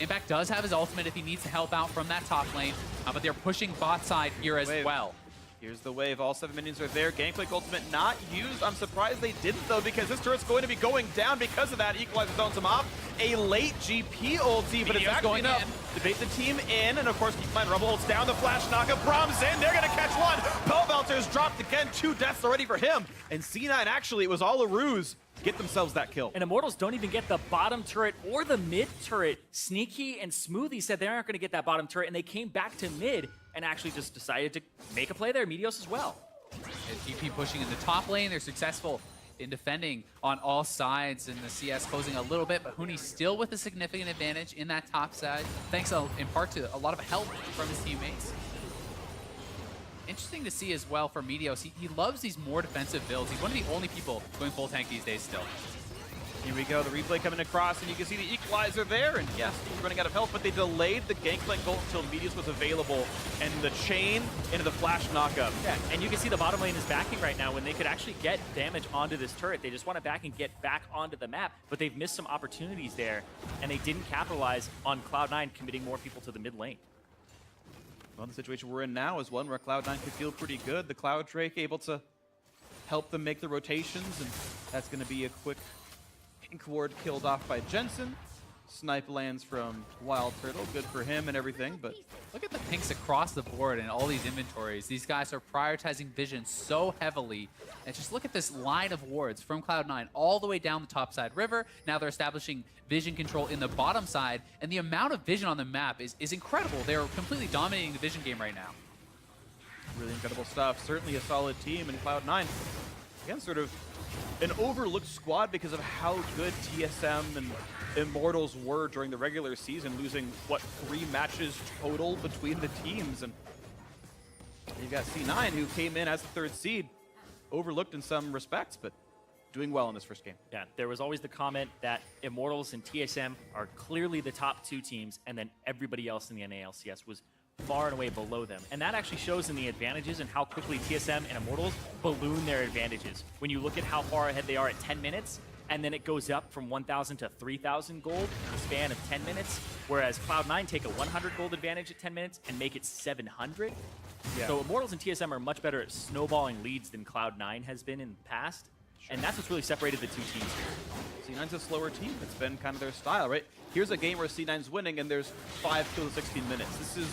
Impact does have his ultimate if he needs to help out from that top lane, but they're pushing bot side here as well. Here's the wave. All 7 minions are there. Gangplank ultimate not used. I'm surprised they didn't, though, because this turret's going to be going down because of that. Equalizer zones him off. A late GP ulti, but it's actually enough to bait the team in. And, of course, keep in mind, Rumble holds down the flash knockup. Braum's in. They're going to catch one. Pelbelter's dropped again. 2 deaths already for him. And C9, actually, it was all a ruse. Get themselves that kill. And Immortals don't even get the bottom turret or the mid turret. Sneaky and Smoothie said they aren't going to get that bottom turret, and they came back to mid and actually just decided to make a play there. Meteos as well. And GP pushing in the top lane. They're successful in defending on all sides, and the CS closing a little bit, but Huni's still with a significant advantage in that top side, thanks in part to a lot of help from his teammates. Interesting to see as well for Meteos. He loves these more defensive builds. He's one of the only people going full tank these days still. Here we go, the replay coming across, and you can see the equalizer there, and yes, he's running out of health, but they delayed the Gangplank ult until Meteos was available, and the chain into the flash knockup. Yeah, and you can see the bottom lane is backing right now when they could actually get damage onto this turret. They just want to back and get back onto the map, but they've missed some opportunities there, and they didn't capitalize on Cloud9 committing more people to the mid lane. Well, the situation we're in now is one where Cloud9 could feel pretty good. The Cloud Drake able to help them make the rotations, and that's going to be a quick pink ward killed off by Jensen. Snipe lands from Wild Turtle, good for him and everything, but look at the pinks across the board and all these inventories. These guys are prioritizing vision so heavily. And just look at this line of wards from Cloud9 all the way down the top side river. Now they're establishing vision control in the bottom side, and the amount of vision on the map is incredible. They're completely dominating the vision game right now. Really incredible stuff. Certainly a solid team, and Cloud9, again, sort of an overlooked squad because of how good TSM and Immortals were during the regular season, losing, what, 3 matches total between the teams. And you've got C9, who came in as the 3rd seed, overlooked in some respects, but doing well in this first game. Yeah, there was always the comment that Immortals and TSM are clearly the top 2 teams, and then everybody else in the NALCS was far and away below them. And that actually shows in the advantages and how quickly TSM and Immortals balloon their advantages. When you look at how far ahead they are at 10 minutes, and then it goes up from 1,000 to 3,000 gold in the span of 10 minutes, whereas Cloud9 take a 100 gold advantage at 10 minutes and make it 700. Yeah. So Immortals and TSM are much better at snowballing leads than Cloud9 has been in the past. Sure. And that's what's really separated the 2 teams here. C9's a slower team. It's been kind of their style, right? Here's a game where C9's winning and there's 5 kills in 16 minutes. This is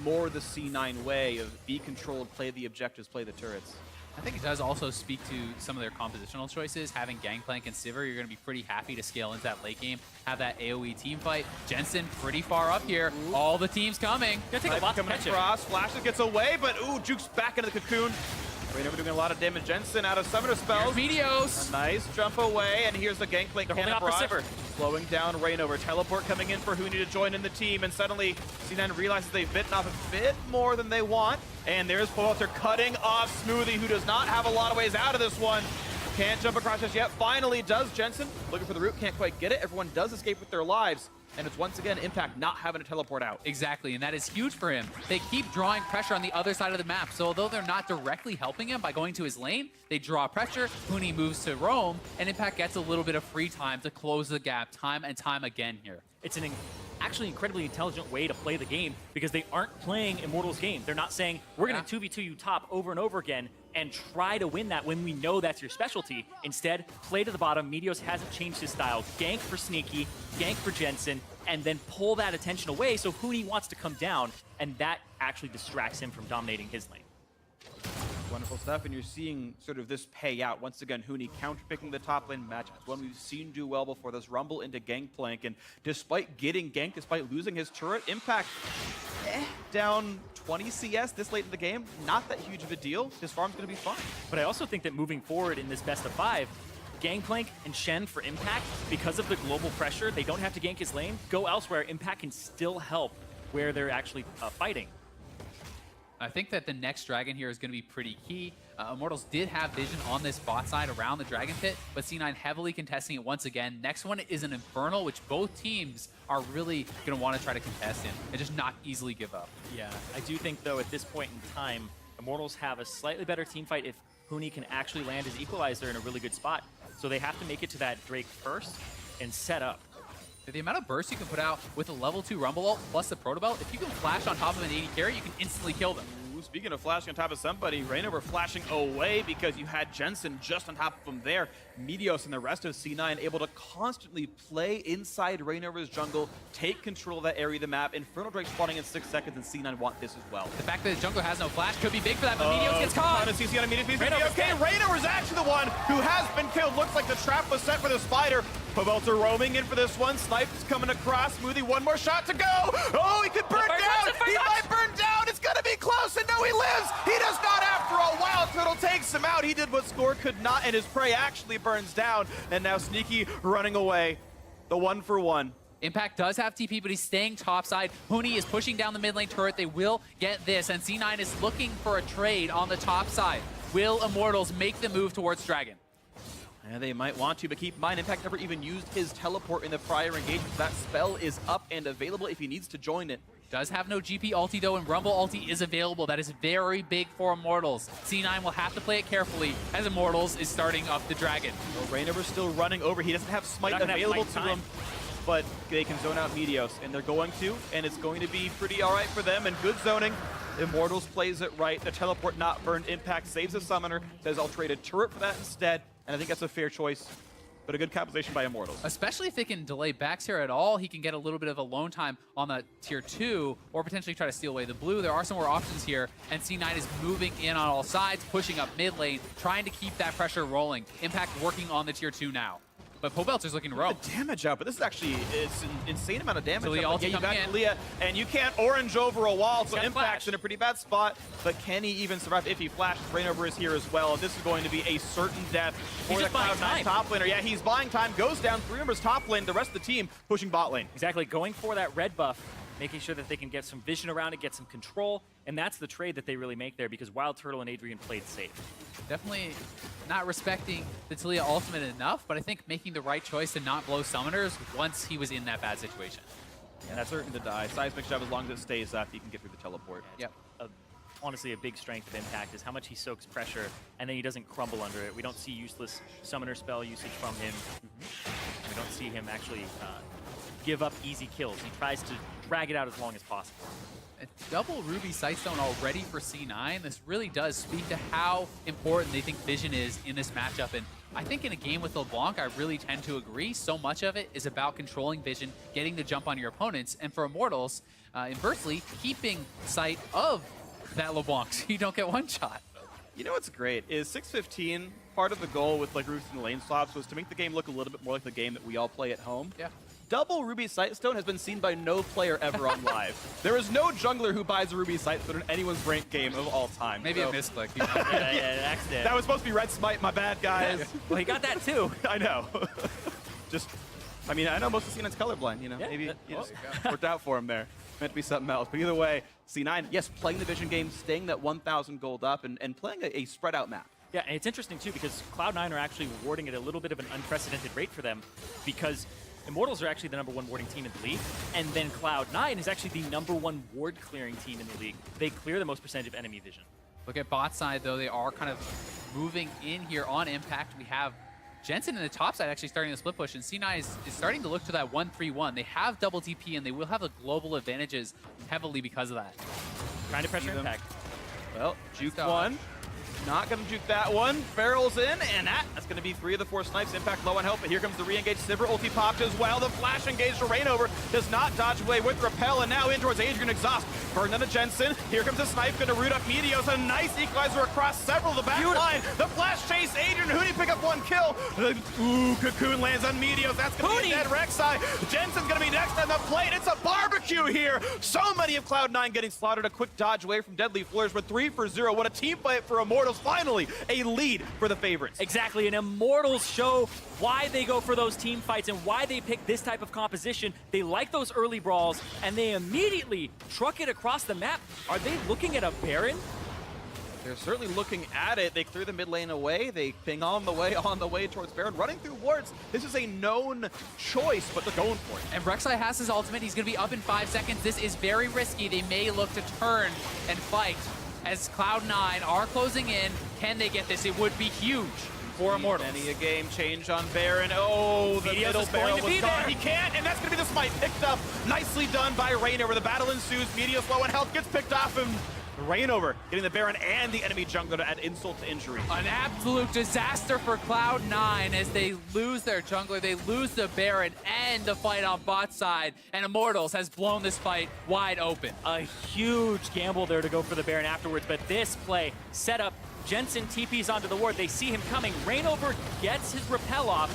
more the C9 way of be controlled, play the objectives, play the turrets. I think it does also speak to some of their compositional choices. Having Gangplank and Sivir, you're going to be pretty happy to scale into that late game, have that AoE team fight. Jensen pretty far up here. Ooh. All the teams coming. Gonna take a lot to catch across. Flashes gets away, but ooh, Juke's back into the cocoon. Rainover doing a lot of damage. Jensen out of summoner spells. Meteos. A nice jump away, and here's the Gangplank. They're holding off for Sivir. Slowing down Rainover. Teleport coming in for Huni to join in the team, and suddenly C9 realizes they've bitten off a bit more than they want. And there's Powelter cutting off Smoothie, who does not have a lot of ways out of this one. Can't jump across just yet. Finally does Jensen. Looking for the root, can't quite get it. Everyone does escape with their lives. And it's once again Impact not having to teleport out. Exactly, and that is huge for him. They keep drawing pressure on the other side of the map, so although they're not directly helping him by going to his lane, they draw pressure, Huni moves to roam, and Impact gets a little bit of free time to close the gap time and time again here. It's an actually incredibly intelligent way to play the game because they aren't playing Immortals game. They're not saying, we're going to 2v2 you top over and over again and try to win that when we know that's your specialty. Instead, play to the bottom. Meteos hasn't changed his style. Gank for Sneaky, gank for Jensen, and then pull that attention away so Huni wants to come down, and that actually distracts him from dominating his lane. Wonderful stuff, and you're seeing sort of this pay out. Once again, Huni counterpicking the top lane match. It's one we've seen do well before, this rumble into Gangplank, and despite getting ganked, despite losing his turret, Impact down 20 CS this late in the game. Not that huge of a deal. His farm's going to be fine. But I also think that moving forward in this best of 5, Gangplank and Shen for Impact, because of the global pressure, they don't have to gank his lane, go elsewhere. Impact can still help where they're actually fighting. I think that the next dragon here is going to be pretty key. Immortals did have vision on this bot side around the dragon pit, but C9 heavily contesting it once again. Next one is an Infernal, which both teams are really going to want to try to contest in and just not easily give up. Yeah, I do think, though, at this point in time, Immortals have a slightly better team fight if Huni can actually land his Equalizer in a really good spot. So they have to make it to that Drake first and set up. The amount of burst you can put out with a level 2 Rumble ult plus the Proto Belt, if you can flash on top of an 80 carry, you can instantly kill them. Ooh, speaking of flashing on top of somebody, Rainover flashing away because you had Jensen just on top of him there. Meteos and the rest of C9 able to constantly play inside Rainover's jungle, take control of that area of the map. Infernal Drake spawning in 6 seconds, and C9 want this as well. The fact that the jungle has no flash could be big for that, but Meteos gets caught. On a CC on immediate piece. Okay, Rainover's actually the one who has been killed. Looks like the trap was set for the spider. Pavelter roaming in for this one. Snipes coming across. Smoothie, one more shot to go. Oh, he could burn down. He might burn down. It's going to be close, and no, he lives. He does not after all. Wild Turtle takes him out. He did what Score could not, and his prey actually burns down. And now Sneaky running away. The 1-for-1. Impact does have TP, but he's staying topside. Huni is pushing down the mid lane turret. They will get this, and C9 is looking for a trade on the top side. Will Immortals make the move towards Dragon? Yeah, they might want to, but keep in mind, Impact never even used his teleport in the prior engagement. That spell is up and available if he needs to join it. Does have no GP ulti though, and Rumble ulti is available. That is very big for Immortals. C9 will have to play it carefully as Immortals is starting up the Dragon. Well, Rainover's still running over. He doesn't have Smite available to him, but they can zone out Meteos, and they're going to, and it's going to be pretty all right for them, and good zoning. Immortals plays it right. The teleport not burned. Impact saves the summoner. Says, I'll trade a turret for that instead, and I think that's a fair choice. But a good compensation by Immortals. Especially if they can delay backs here at all, he can get a little bit of alone time on the tier 2, or potentially try to steal away the blue. There are some more options here, and C9 is moving in on all sides, pushing up mid lane, trying to keep that pressure rolling. Impact working on the tier 2 now. But Pobelter's looking to roam. The damage out, but this is actually it's an insane amount of damage. So yeah, you got Kalia, and you can't orange over a wall, so Impact's in a pretty bad spot. But can he even survive if he flashes? Rainover is here as well. This is going to be a certain death for the Cloud9 top laner. Yeah, he's buying time, goes down, Rainover's top lane, the rest of the team pushing bot lane. Exactly, going for that red buff, making sure that they can get some vision around it, get some control, and that's the trade that they really make there because Wild Turtle and Adrian played safe. Definitely not respecting the Taliyah ultimate enough, but I think making the right choice to not blow summoners once he was in that bad situation. And that's certain to die. Seismic shove as long as it stays up, he can get through the teleport. Yep. Honestly, a big strength of Impact is how much he soaks pressure, and then he doesn't crumble under it. We don't see useless summoner spell usage from him. We don't see him actually give up easy kills. He tries to drag it out as long as possible. A double Ruby Sightstone already for C9. This really does speak to how important they think vision is in this matchup. And I think in a game with LeBlanc, I really tend to agree. So much of it is about controlling vision, getting the jump on your opponents. And for Immortals, inversely, keeping sight of that LeBlanc so you don't get one shot. You know what's great is 6:15, part of the goal with like Roots and lane swaps was to make the game look a little bit more like the game that we all play at home. Yeah. double Ruby Sightstone has been seen by no player ever on live. There is no jungler who buys a Ruby Sightstone in anyone's ranked game of all time. Maybe a misclick. An accident. That was supposed to be Red Smite, my bad, guys. Well, he got that too. I know. Just, I mean, I know most of C9's colorblind, you know. Yeah, Maybe that- it just worked out for him there. Meant to be something else. But either way, C9, yes, playing the Vision game, staying that 1,000 gold up, and playing a spread out map. Yeah, and it's interesting too because Cloud9 are actually warding at a little bit of an unprecedented rate for them because Immortals are actually the #1 warding team in the league, and then Cloud9 is actually the #1 ward clearing team in the league. They clear the most percentage of enemy vision. Look at bot side, though. They are kind of moving in here on impact. We have Jensen in the top side actually starting the split push, and C9 is starting to look to that 1-3-1. They have double TP, and they will have the global advantages heavily because of that. Trying to pressure impact. Well, juke one. Not going to juke that one. Barrels in, and that's going to be 3 of the 4 snipes. Impact low on health, but here comes the re-engage. Sivir ulti popped as well. The flash engage to Rainover does not dodge away with Repel, and now in towards Adrian Exhaust. Burn on the Jensen. Here comes the snipe, going to root up Meteos. A nice equalizer across several of the back line. The flash chase, Adrian Huni pick up 1 kill. Ooh, Cocoon lands on Meteos. That's going to be a dead Rek'Sai. Jensen's going to be next on the plate. It's a barbecue here. So many of Cloud9 getting slaughtered. A quick dodge away from Deadly Flourish, but 3 for 0. What a team fight for Immortals. Finally, a lead for the favorites. Exactly, and Immortals show why they go for those team fights and why they pick this type of composition. They like those early brawls, and they immediately truck it across the map. Are they looking at a Baron? They're certainly looking at it. They clear the mid lane away. They ping on the way towards Baron. Running through wards. This is a known choice, but they're going for it. And Rek'Sai has his ultimate. He's going to be up in 5 seconds. This is very risky. They may look to turn and fight as Cloud9 are closing in. Can they get this? It would be huge for Immortals. Many a game change on Baron. Oh, the middle barrel was gone. He can't, and that's going to be the smite picked up. Nicely done by Rainover. The battle ensues. Meteos low on health gets picked off, and Rainover getting the Baron and the enemy jungler to add insult to injury. An absolute disaster for Cloud9 as they lose their jungler, they lose the Baron and the fight on bot side, and Immortals has blown this fight wide open. A huge gamble there to go for the Baron afterwards, but this play set up. Jensen TPs onto the ward. They see him coming. Rainover gets his repel off,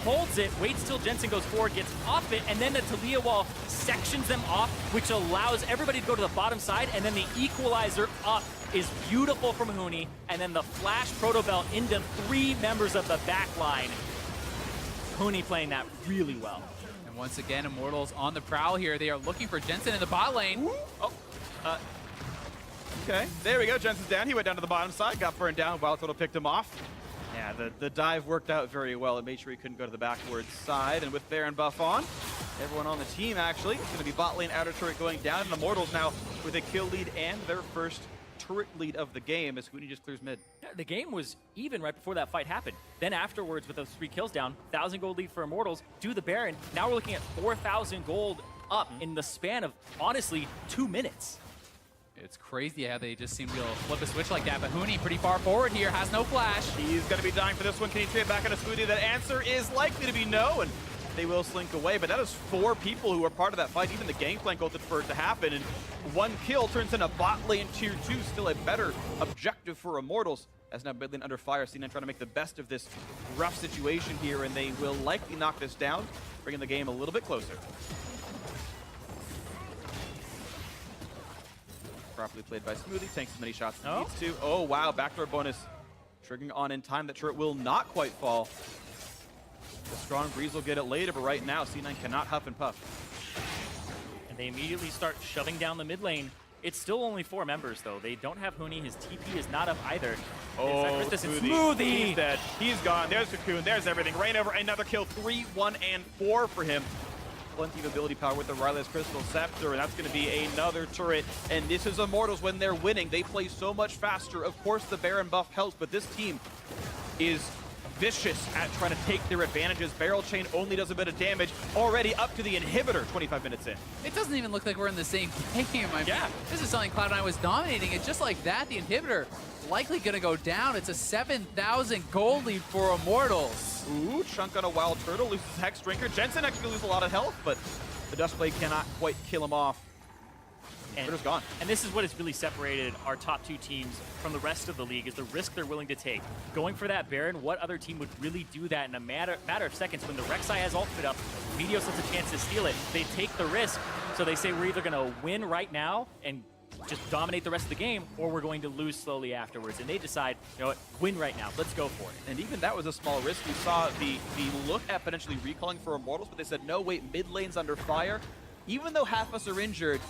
holds it, waits till Jensen goes forward, gets off it, and then the Talia wall sections them off, which allows everybody to go to the bottom side, and then the equalizer up is beautiful from Huni, and then the flash proto belt into 3 members of the back line. Huni playing that really well. And once again, Immortals on the prowl here. They are looking for Jensen in the bot lane. Okay, there we go. Jensen's down. He went down to the bottom side, got burned down. Wild Turtle picked him off. Yeah, the dive worked out very well. It made sure he couldn't go to the backward side. And with Baron buff on, everyone on the team actually, it's going to be bot lane outer turret going down. And Immortals now with a kill lead and their first turret lead of the game as Huni just clears mid. Yeah, the game was even right before that fight happened. Then afterwards, with those 3 kills down, 1,000 gold lead for Immortals, do the Baron. Now we're looking at 4,000 gold up in the span of, honestly, 2 minutes. It's crazy how they just seem to be able to flip a switch like that, but Huni pretty far forward here, has no flash. He's going to be dying for this one. Can he trade back on a Smoothie? That answer is likely to be no, and they will slink away, but that is 4 people who are part of that fight. Even the Gangplank ulted for it to happen, and 1 kill turns into bot lane tier 2, still a better objective for Immortals. As now mid lane under fire, C9 trying to make the best of this rough situation here, and they will likely knock this down, bringing the game a little bit closer. Properly played by Smoothie, tanks as many shots as he needs to. Oh wow, backdoor bonus triggering on in time. That turret will not quite fall. The strong breeze will get it later, but right now C9 cannot huff and puff. And they immediately start shoving down the mid lane. It's still only 4 members though. They don't have Huni. His TP is not up either. Oh, Smoothie. He's dead. He's gone. There's Cocoon. There's everything. Rainover, another kill. 3, 1, and 4 for him. Plenty of ability power with the Riley's Crystal Scepter, and that's going to be another turret. And this is Immortals when they're winning. They play so much faster. Of course, the Baron buff helps, but this team is vicious at trying to take their advantages. Barrel Chain only does a bit of damage. Already up to the inhibitor 25 minutes in. It doesn't even look like we're in the same game. I mean, this is something Cloud9 was dominating it. Just like that, the inhibitor likely going to go down. It's a 7,000 gold lead for Immortals. Ooh, chunk on a Wild Turtle, loses Hex Drinker. Jensen actually loses a lot of health, but the Dust Blade cannot quite kill him off. Inverter's gone. And this is what has really separated our top 2 teams from the rest of the league, is the risk they're willing to take. Going for that Baron, what other team would really do that in a matter of seconds? When the Rek'Sai has ult fit up, Meteos has a chance to steal it. They take the risk, so they say we're either going to win right now and just dominate the rest of the game, or we're going to lose slowly afterwards. And they decide, you know what, win right now. Let's go for it. And even that was a small risk. We saw the look at potentially recalling for Immortals, but they said, no, wait, mid lane's under fire. Even though half us are injured,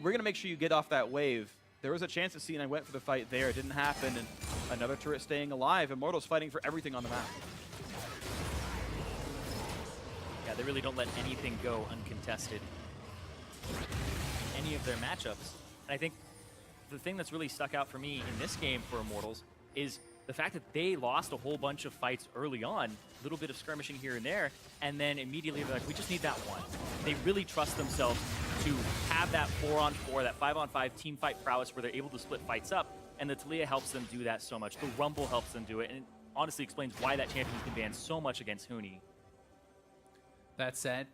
we're going to make sure you get off that wave. There was a chance that C9 went for the fight there. It didn't happen, and another turret staying alive. Immortals fighting for everything on the map. Yeah, they really don't let anything go uncontested. Any of their matchups. And I think the thing that's really stuck out for me in this game for Immortals is the fact that they lost a whole bunch of fights early on, a little bit of skirmishing here and there, and then immediately they're like, we just need that one. They really trust themselves to have that 4-on-4, that 5-on-5 team fight prowess where they're able to split fights up, and the Taliyah helps them do that so much. The Rumble helps them do it, and it honestly explains why that champion can ban so much against Huni. That said,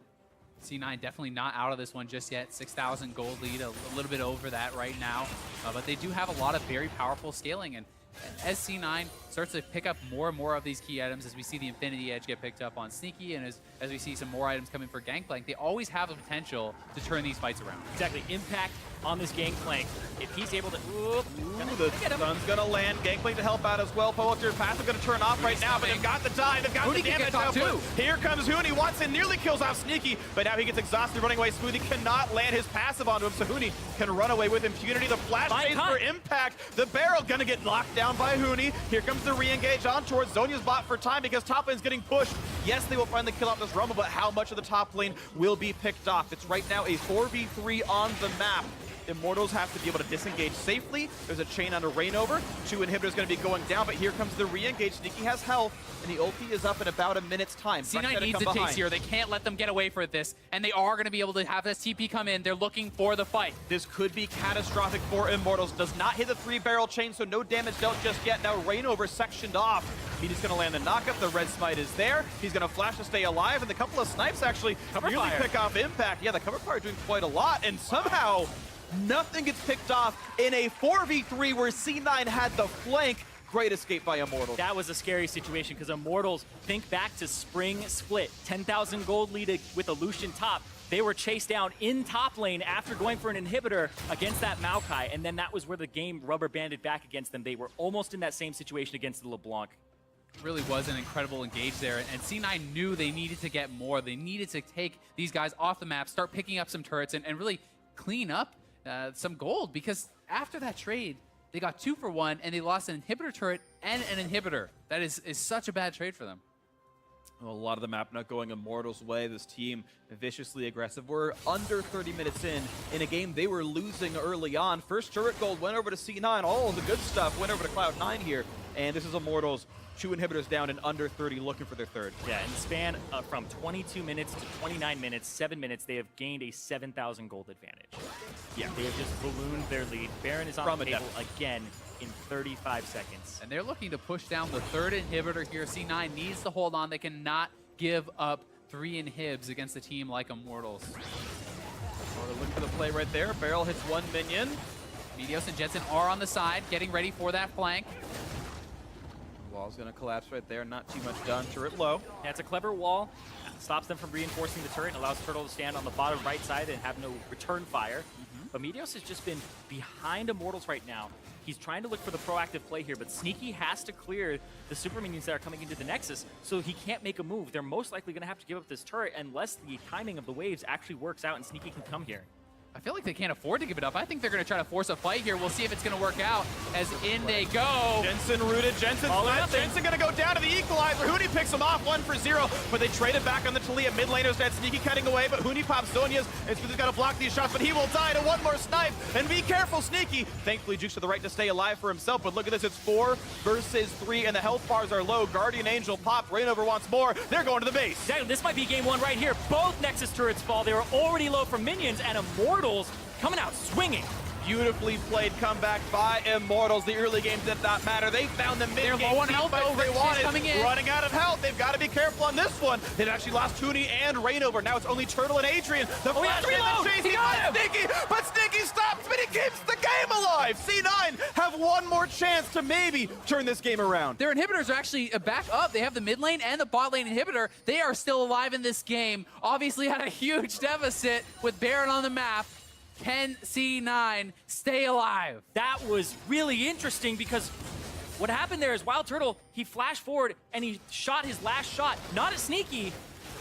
C9 definitely not out of this one just yet. 6,000 gold lead, a little bit over that right now. But they do have a lot of very powerful scaling. And as C9 starts to pick up more and more of these key items, as we see the Infinity Edge get picked up on Sneaky, and as we see some more items coming for Gangplank, they always have the potential to turn these fights around. Exactly. Impact on this Gangplank. If he's able to... Ooh, the sun's going to land. Gangplank to help out as well. Poelter passive going to turn off right now, but they've got the dive. They've got Huni the damage output. Here comes Huni. Watson nearly kills off Sneaky, but now he gets exhausted running away. Smoothie cannot land his passive onto him, so Huni can run away with impunity. The flash chase for Impact. The barrel going to get locked down by Huni. Here comes the re-engage on towards Zhonya's bot for time because top lane's getting pushed. Yes, they will finally kill out this Rumble, but how much of the top lane will be picked off? It's right now a 4v3 on the map. Immortals have to be able to disengage safely. There's a chain on a Rainover. 2 inhibitors going to be going down, but here comes the re-engage. Sneaky has health, and the ulti is up in about a minute's time. C9 needs a taste here. They can't let them get away for this, and they are going to be able to have this TP come in. They're looking for the fight. This could be catastrophic for Immortals. Does not hit the 3-barrel chain, so no damage dealt just yet. Now Rainover sectioned off. He's going to land the knockup. The red smite is there. He's going to flash to stay alive, and the couple of snipes actually really pick off Impact. Yeah, the cover fire doing quite a lot, and somehow nothing gets picked off in a 4v3 where C9 had the flank. Great escape by Immortals. That was a scary situation because Immortals, think back to Spring Split. 10,000 gold lead with a Lucian top. They were chased down in top lane after going for an inhibitor against that Maokai, and then that was where the game rubber banded back against them. They were almost in that same situation against the LeBlanc. Really was an incredible engage there, and C9 knew they needed to get more. They needed to take these guys off the map, start picking up some turrets, and really clean up some gold, because after that trade, they got 2 for 1, and they lost an inhibitor turret and an inhibitor. That is such a bad trade for them. Well, a lot of the map not going Immortals' way. This team viciously aggressive. We're under 30 minutes in a game they were losing early on. First turret gold went over to C9. All of the good stuff went over to Cloud9 here. And this is Immortals. 2 inhibitors down in under 30, looking for their third. Yeah, in the span from 22 minutes to 29 minutes, 7 minutes, they have gained a 7,000 gold advantage. Yeah, they have just ballooned their lead. Baron is on the table again in 35 seconds. And they're looking to push down the 3rd inhibitor here. C9 needs to hold on. They cannot give up 3 inhibs against a team like Immortals. Looking for the play right there. Barrel hits 1 minion. Meteos and Jensen are on the side, getting ready for that flank. Wall's going to collapse right there. Not too much done. Turret low. Yeah, it's a clever wall. Stops them from reinforcing the turret. Allows Turtle to stand on the bottom right side and have no return fire. But Meteos has just been behind Immortals right now. He's trying to look for the proactive play here, but Sneaky has to clear the super minions that are coming into the Nexus, so he can't make a move. They're most likely going to have to give up this turret unless the timing of the waves actually works out and Sneaky can come here. I feel like they can't afford to give it up. I think they're going to try to force a fight here. We'll see if it's going to work out as in they go. Jensen rooted. Jensen going to go down to the equalizer. Huni picks him off 1 for 0, but they trade it back on the Taliyah. Mid laner's dead. Sneaky cutting away, but Huni pops Zhonya's. And Smoothie's got to block these shots, but he will die to 1 more snipe. And be careful, Sneaky. Thankfully, Jukes to the right to stay alive for himself, but look at this. It's 4 versus 3, and the health bars are low. Guardian Angel popped. Rainover wants more. They're going to the base. Exactly. This might be game 1 right here. Both Nexus turrets fall. They were already low from minions, and Immortals coming out swinging. Beautifully played comeback by Immortals. The early game did not matter. They found the mid-game They're low on health, teamfights though. they wanted. Coming in. Running out of health. They've got to be careful on this one. They've actually lost Huni and Rainover. Now it's only Turtle and Adrian. The flash in the chase. He got Sneaky, but Sneaky stops, but he keeps the game alive. C9 have one more chance to maybe turn this game around. Their inhibitors are actually back up. They have the mid lane and the bot lane inhibitor. They are still alive in this game. Obviously had a huge deficit with Baron on the map. Can C9 stay alive? That was really interesting because what happened there is Wild Turtle, he flashed forward and he shot his last shot, not at Sneaky,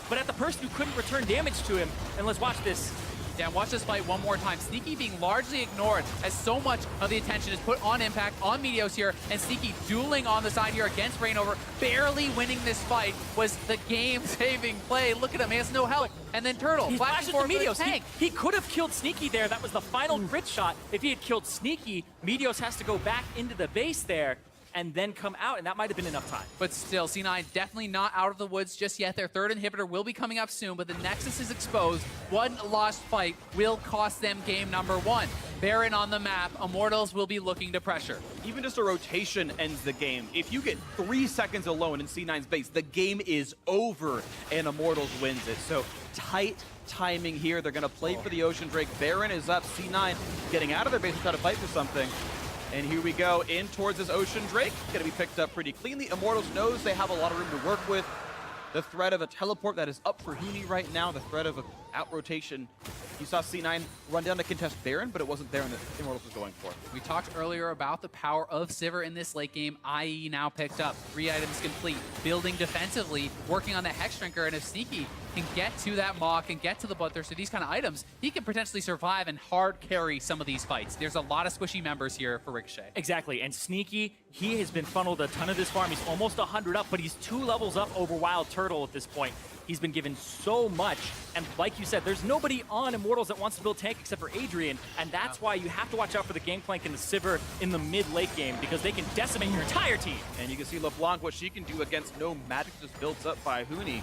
but at the person who couldn't return damage to him. And let's watch this. Yeah, watch this fight one more time. Sneaky being largely ignored as so much of the attention is put on Impact, on Meteos here, and Sneaky dueling on the side here against Rainover. Barely winning this fight was the game-saving play. Look at him, he has no help. And then Turtle, He flashes to Meteos. tank. He could have killed Sneaky there. That was the final crit shot. If he had killed Sneaky, Meteos has to go back into the base there and then come out, and that might have been enough time. But still, C9 definitely not out of the woods just yet. Their third inhibitor will be coming up soon, but the Nexus is exposed. One lost fight will cost them game number 1. Baron on the map, Immortals will be looking to pressure. Even just a rotation ends the game. If you get 3 seconds alone in C9's base, the game is over and Immortals wins it. So tight timing here. They're gonna play for the Ocean Drake. Baron is up, C9 getting out of their base to try to fight for something. And here we go, in towards this Ocean Drake. Gonna be picked up pretty cleanly. Immortals knows they have a lot of room to work with. The threat of a teleport that is up for Huni right now, the threat of an out-rotation. You saw C9 run down to contest Baron, but it wasn't Baron that Immortals was going for. We talked earlier about the power of Sivir in this late game. IE now picked up, 3 items complete, building defensively, working on the Hex Drinker, and if Sneaky can get to that Mach and get to the Bloodthirster, these kind of items, he can potentially survive and hard carry some of these fights. There's a lot of squishy members here for Ricochet. Exactly, and Sneaky, he has been funneled a ton of this farm. He's almost 100 up, but he's 2 levels up over Wild Turtle at this point. He's been given so much, and like you said, there's nobody on Immortals that wants to build tank except for Adrian, and that's why you have to watch out for the Gangplank and the Sivir in the mid-late game, because they can decimate your entire team. And you can see LeBlanc, what she can do against no magic just built up by Huni.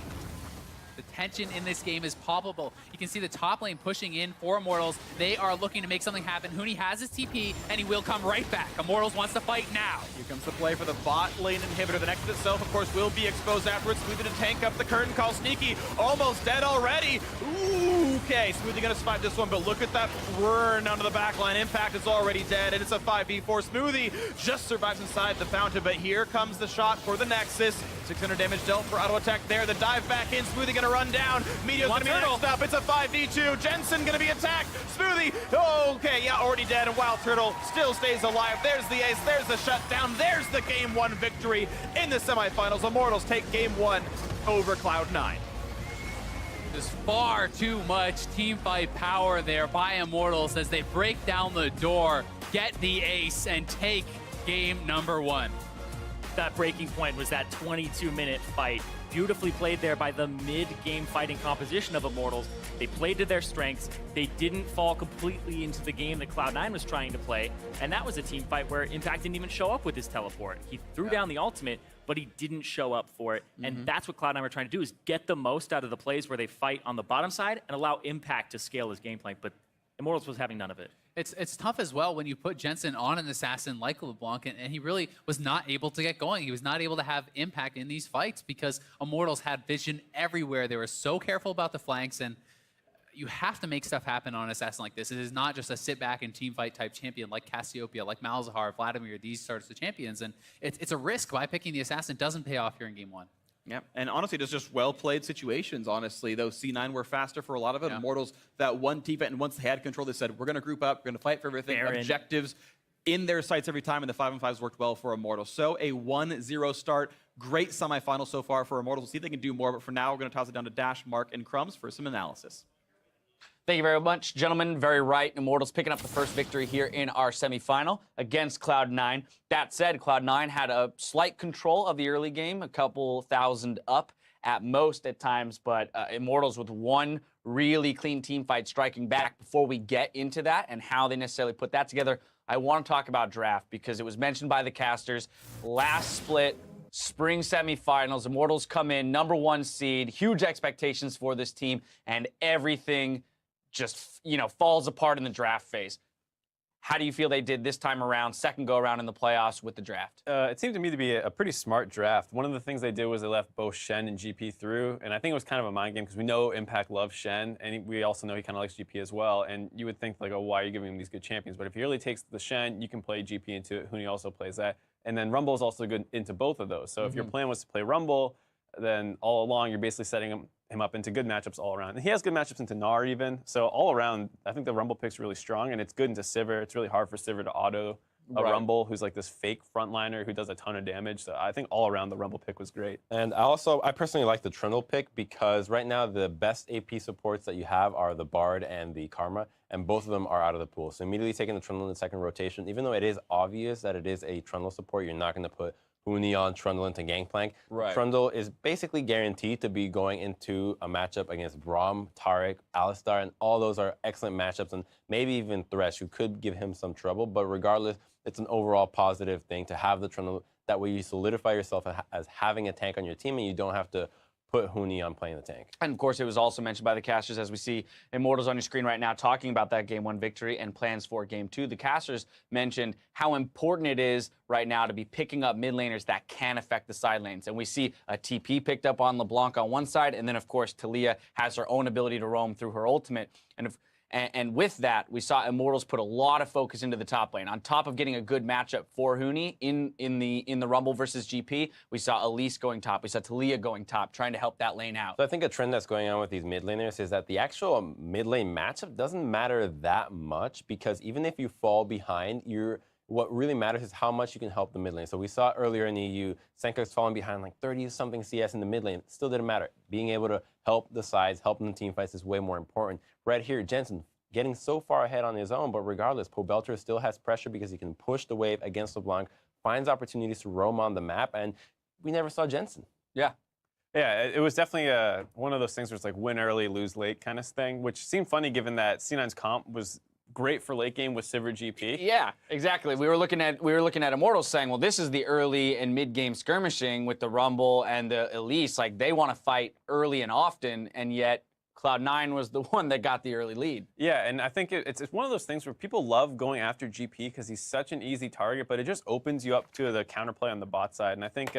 The tension in this game is palpable. You can see the top lane pushing in for Immortals. They are looking to make something happen. Huni has his TP, and he will come right back. Immortals wants to fight now. Here comes the play for the bot lane inhibitor. The Nexus itself, of course, will be exposed afterwards. Smoothie to tank up the curtain call. Sneaky almost dead already. Ooh, okay, Smoothie gonna survive this one, but look at that burn onto the back line. Impact is already dead, and it's a 5v4. Smoothie just survives inside the fountain, but here comes the shot for the Nexus. 600 damage dealt for auto attack there. The dive back in. Smoothie gonna run down. Meteo's gonna be next up. It's a 5v2. Jensen gonna be attacked. Smoothie, okay, yeah, already dead. And Wild Turtle still stays alive. There's the ace. There's the shutdown. There's the game 1 victory in the semifinals. Immortals take game 1 over Cloud9. There's far too much team fight power there by Immortals as they break down the door, get the ace, and take game number 1. That breaking point was that 22-minute fight. Beautifully played there by the mid-game fighting composition of Immortals. They played to their strengths. They didn't fall completely into the game that Cloud9 was trying to play. And that was a team fight where Impact didn't even show up with his teleport. He threw down the ultimate, but he didn't show up for it. And that's what Cloud9 were trying to do, is get the most out of the plays where they fight on the bottom side and allow Impact to scale his gameplay. But Immortals was having none of it. It's tough as well when you put Jensen on an assassin like LeBlanc, and he really was not able to get going. He was not able to have impact in these fights because Immortals had vision everywhere. They were so careful about the flanks, and you have to make stuff happen on an assassin like this. It is not just a sit back and team fight type champion like Cassiopeia, like Malzahar, Vladimir, these sorts of champions, and it's a risk by picking the assassin. Doesn't pay off here in game 1. Yeah, and honestly, just well-played situations, honestly. Though C9 were faster for a lot of it. Yeah. Immortals, that one team fight, and once they had control, they said, we're going to group up, we're going to fight for everything. Baron. Objectives in their sights every time, and the 5-on-5s worked well for Immortals. So a 1-0 start. Great semifinal so far for Immortals. We'll see if they can do more, but for now, we're going to toss it down to Dash, Mark, and Crumbs for some analysis. Thank you very much, gentlemen. Very right. Immortals picking up the first victory here in our semifinal against Cloud9. That said, Cloud9 had a slight control of the early game, a couple thousand up at most at times, but Immortals with one really clean team fight striking back. Before we get into that and how they necessarily put that together, I want to talk about draft because it was mentioned by the casters. Last split, spring semifinals, Immortals come in, #1 seed, huge expectations for this team, and everything just, falls apart in the draft phase. How do you feel they did this time around, second go around in the playoffs with the draft? It seemed to me to be a pretty smart draft. One of the things they did was they left both Shen and GP through, and I think it was kind of a mind game because we know Impact loves Shen, and we also know he kind of likes GP as well. And you would think like, oh, why are you giving him these good champions? But if he really takes the Shen, you can play GP into it. Huni also plays that, and then Rumble is also good into both of those. So if your plan was to play Rumble, then all along you're basically setting him up into good matchups all around. And he has good matchups into Gnar even. So all around, I think the Rumble pick's really strong, and it's good into Sivir. It's really hard for Sivir to auto a Rumble who's like this fake frontliner who does a ton of damage. So I think all around the Rumble pick was great. And I personally like the Trundle pick because right now the best AP supports that you have are the Bard and the Karma, and both of them are out of the pool. So immediately taking the Trundle in the second rotation, even though it is obvious that it is a Trundle support, you're not going to put Huni on Trundle into Gangplank. Right. Trundle is basically guaranteed to be going into a matchup against Braum, Taric, Alistar, and all those are excellent matchups, and maybe even Thresh, who could give him some trouble. But regardless, it's an overall positive thing to have the Trundle. That way you solidify yourself as having a tank on your team, and you don't have to put Huni on playing the tank. And of course, it was also mentioned by the casters, as we see Immortals on your screen right now, talking about that Game 1 victory and plans for Game 2. The casters mentioned how important it is right now to be picking up mid laners that can affect the side lanes. And we see a TP picked up on LeBlanc on one side, and then of course, Taliyah has her own ability to roam through her ultimate. And with that, we saw Immortals put a lot of focus into the top lane. On top of getting a good matchup for Huni in the Rumble versus GP, we saw Elise going top. We saw Taliyah going top, trying to help that lane out. So I think a trend that's going on with these mid laners is that the actual mid lane matchup doesn't matter that much, because even if you fall behind, what really matters is how much you can help the mid lane. So we saw earlier in the EU, Senkirk's falling behind like 30-something CS in the mid lane. It still didn't matter. Being able to help the sides, helping the team fights is way more important. Right here, Jensen getting so far ahead on his own, but regardless, Pobelter still has pressure because he can push the wave against LeBlanc, finds opportunities to roam on the map, and we never saw Jensen. Yeah, it was definitely one of those things where it's like win early, lose late kind of thing, which seemed funny given that C9's comp was great for late game with Sivir GP. Yeah, exactly. We were looking at Immortals saying, well, this is the early and mid game skirmishing with the Rumble and the Elise. Like, they want to fight early and often, and yet Cloud9 was the one that got the early lead. Yeah, and I think it's one of those things where people love going after GP because he's such an easy target, but it just opens you up to the counterplay on the bot side. And I think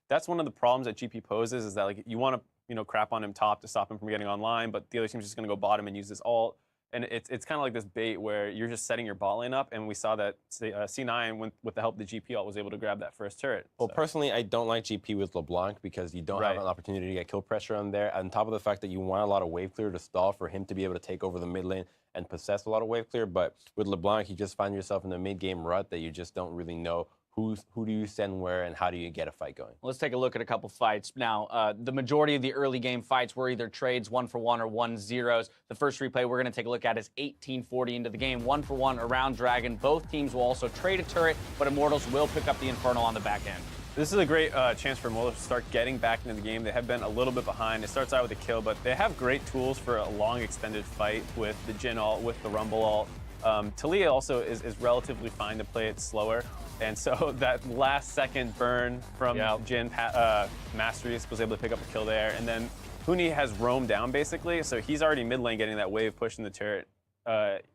that's one of the problems that GP poses, is that like you want to crap on him top to stop him from getting online, but the other team's just going to go bottom and use his ult. And it's kind of like this bait where you're just setting your bot lane up, and we saw that C9, with the help of the GP ult, was able to grab that first turret. Well, personally, I don't like GP with LeBlanc because you don't have an opportunity to get kill pressure on there. On top of the fact that you want a lot of wave clear to stall for him to be able to take over the mid lane and possess a lot of wave clear. But with LeBlanc, you just find yourself in a mid-game rut that you just don't really know who do you send where and how do you get a fight going. Let's take a look at a couple fights. Now, the majority of the early game fights were either trades 1-for-1 or 1-0s. The first replay we're going to take a look at is 18:40 into the game, 1-for-1 around Dragon. Both teams will also trade a turret, but Immortals will pick up the Infernal on the back end. This is a great chance for Immortals to start getting back into the game. They have been a little bit behind. It starts out with a kill, but they have great tools for a long extended fight with the Jhin ult, with the Rumble ult. Taliyah also is relatively fine to play it slower. And so that last second burn from Jhin, Masteries was able to pick up a kill there. And then Huni has roamed down basically, so he's already mid lane getting that wave pushing the turret,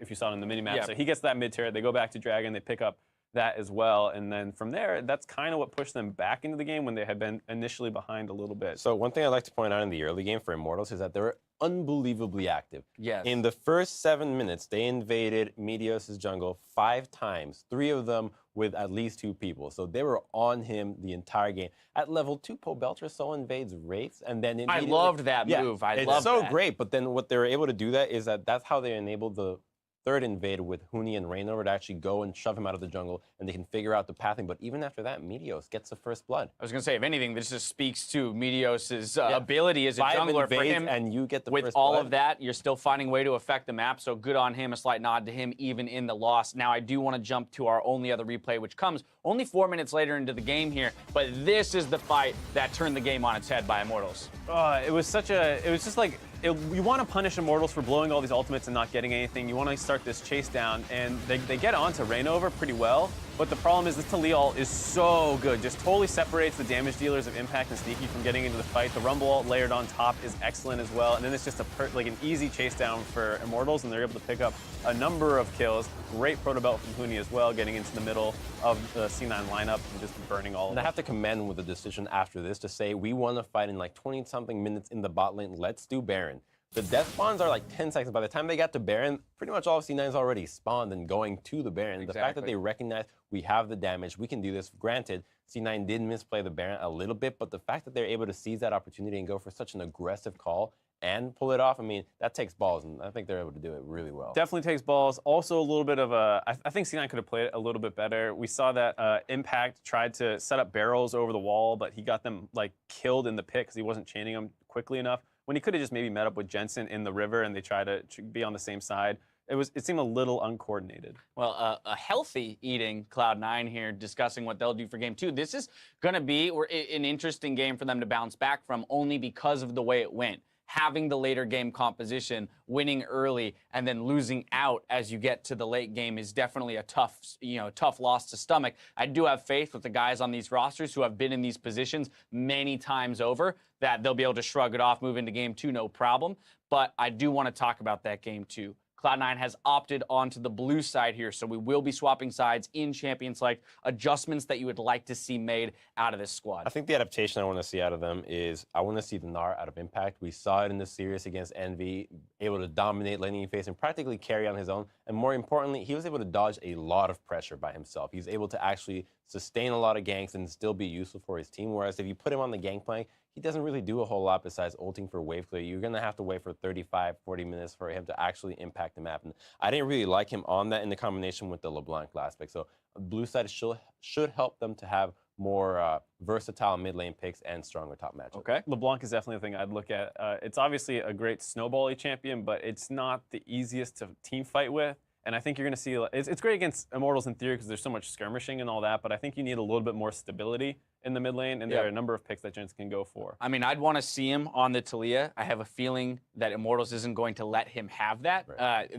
if you saw it in the minimap. Yeah. So he gets that mid turret, they go back to Dragon, they pick up that as well. And then from there, that's kind of what pushed them back into the game when they had been initially behind a little bit. So one thing I'd like to point out in the early game for Immortals is that they were unbelievably active. Yes. In the first 7 minutes, they invaded Meteos' jungle 5 times, 3 of them with at least 2 people. So they were on him the entire game. At level 2, Pobelter so invades Wraiths, and then I loved that move. I loved that. It's so great, but then what they were able to do is that's how they enabled the third invade with Huni and Reignover to actually go and shove him out of the jungle, and they can figure out the pathing. But even after that, Meteos gets the first blood. I was going to say, if anything, this just speaks to Meteos' ability as a jungler for him. And you get the with first all blood. of that, you're still finding a way to affect the map, so good on him. A slight nod to him, even in the loss. Now, I do want to jump to our only other replay, which comes only 4 minutes later into the game here, but this is the fight that turned the game on its head by Immortals. It was just like, you want to punish Immortals for blowing all these ultimates and not getting anything. You want to start this chase down, and they get onto Reignover pretty well. But the problem is this Talia ult is so good. Just totally separates the damage dealers of Impact and Sneaky from getting into the fight. The Rumble ult layered on top is excellent as well. And then it's just like an easy chase down for Immortals, and they're able to pick up a number of kills. Great proto belt from Huni as well, getting into the middle of the C9 lineup and just burning all of them. And I have to commend them with the decision after this to say, we want to fight in like 20-something minutes in the bot lane. Let's do Baron. The death spawns are like 10 seconds. By the time they got to Baron, pretty much all of C9's already spawned and going to the Baron. Exactly. The fact that they recognize we have the damage, we can do this. Granted, C9 did misplay the Baron a little bit, but the fact that they're able to seize that opportunity and go for such an aggressive call and pull it off, I mean, that takes balls, and I think they're able to do it really well. Definitely takes balls. Also a little bit of I think C9 could have played it a little bit better. We saw that Impact tried to set up barrels over the wall, but he got them like killed in the pit because he wasn't chaining them quickly enough. When he could have just maybe met up with Jensen in the river and they tried to be on the same side. It seemed a little uncoordinated. Well, a healthy eating Cloud9 here, discussing what they'll do for game 2. This is going to be an interesting game for them to bounce back from, only because of the way it went. Having the later game composition, winning early, and then losing out as you get to the late game is definitely a tough loss to stomach. I do have faith with the guys on these rosters who have been in these positions many times over that they'll be able to shrug it off, move into game 2, no problem. But I do want to talk about that game 2. Cloud9 has opted onto the blue side here, so we will be swapping sides in Champions Select. Adjustments that you would like to see made out of this squad. I think the adaptation I want to see out of them is I want to see the Gnar out of Impact. We saw it in the series against Envy, able to dominate laning phase and practically carry on his own. And more importantly, he was able to dodge a lot of pressure by himself. He's able to actually sustain a lot of ganks and still be useful for his team. Whereas if you put him on the gangplank, he doesn't really do a whole lot besides ulting for wave clear. You're going to have to wait for 35, 40 minutes for him to actually impact the map. And I didn't really like him on that in the combination with the LeBlanc aspect. So blue side should help them to have more versatile mid lane picks and stronger top matchups. Okay. LeBlanc is definitely a thing I'd look at. It's obviously a great snowball-y champion, but it's not the easiest to team fight with. And I think you're going to see, it's great against Immortals in theory because there's so much skirmishing and all that, but I think you need a little bit more stability in the mid lane, and there are a number of picks that Jensen can go for. I mean, I'd want to see him on the Talia. I have a feeling that Immortals isn't going to let him have that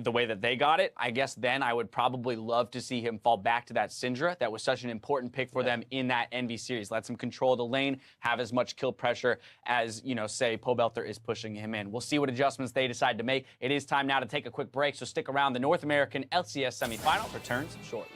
the way that they got it. I guess then I would probably love to see him fall back to that Syndra. That was such an important pick for them in that Envy series. Lets him control the lane, have as much kill pressure as, say, Pobelter is pushing him in. We'll see what adjustments they decide to make. It is time now to take a quick break, so stick around. The North American LCS semifinal returns shortly.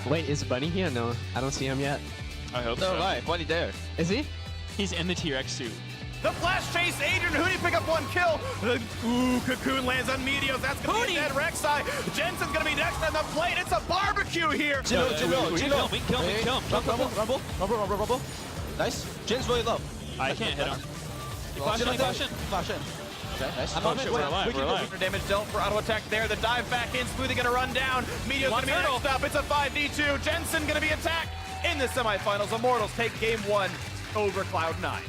Wait, is Bunny here? No, I don't see him yet. I hope so. No, right. Bunny there. Is he? He's in the T-Rex suit. The flash chase, Adrian Huni pick up 1 kill. Cocoon lands on Meteos. That's going to be a dead Rek'Sai. Jensen's going to be next on the plate. It's a barbecue here. Gino. We kill him. Rumble. Nice. Jin's really low. I can't hit him. Flash in. Okay, nice. We're alive. Damage dealt for auto attack there. The dive back in. Smoothie gonna run down. Meteo's gonna be next up. It's a 5v2. Jensen gonna be attacked in the semifinals. Immortals take game 1 over Cloud9.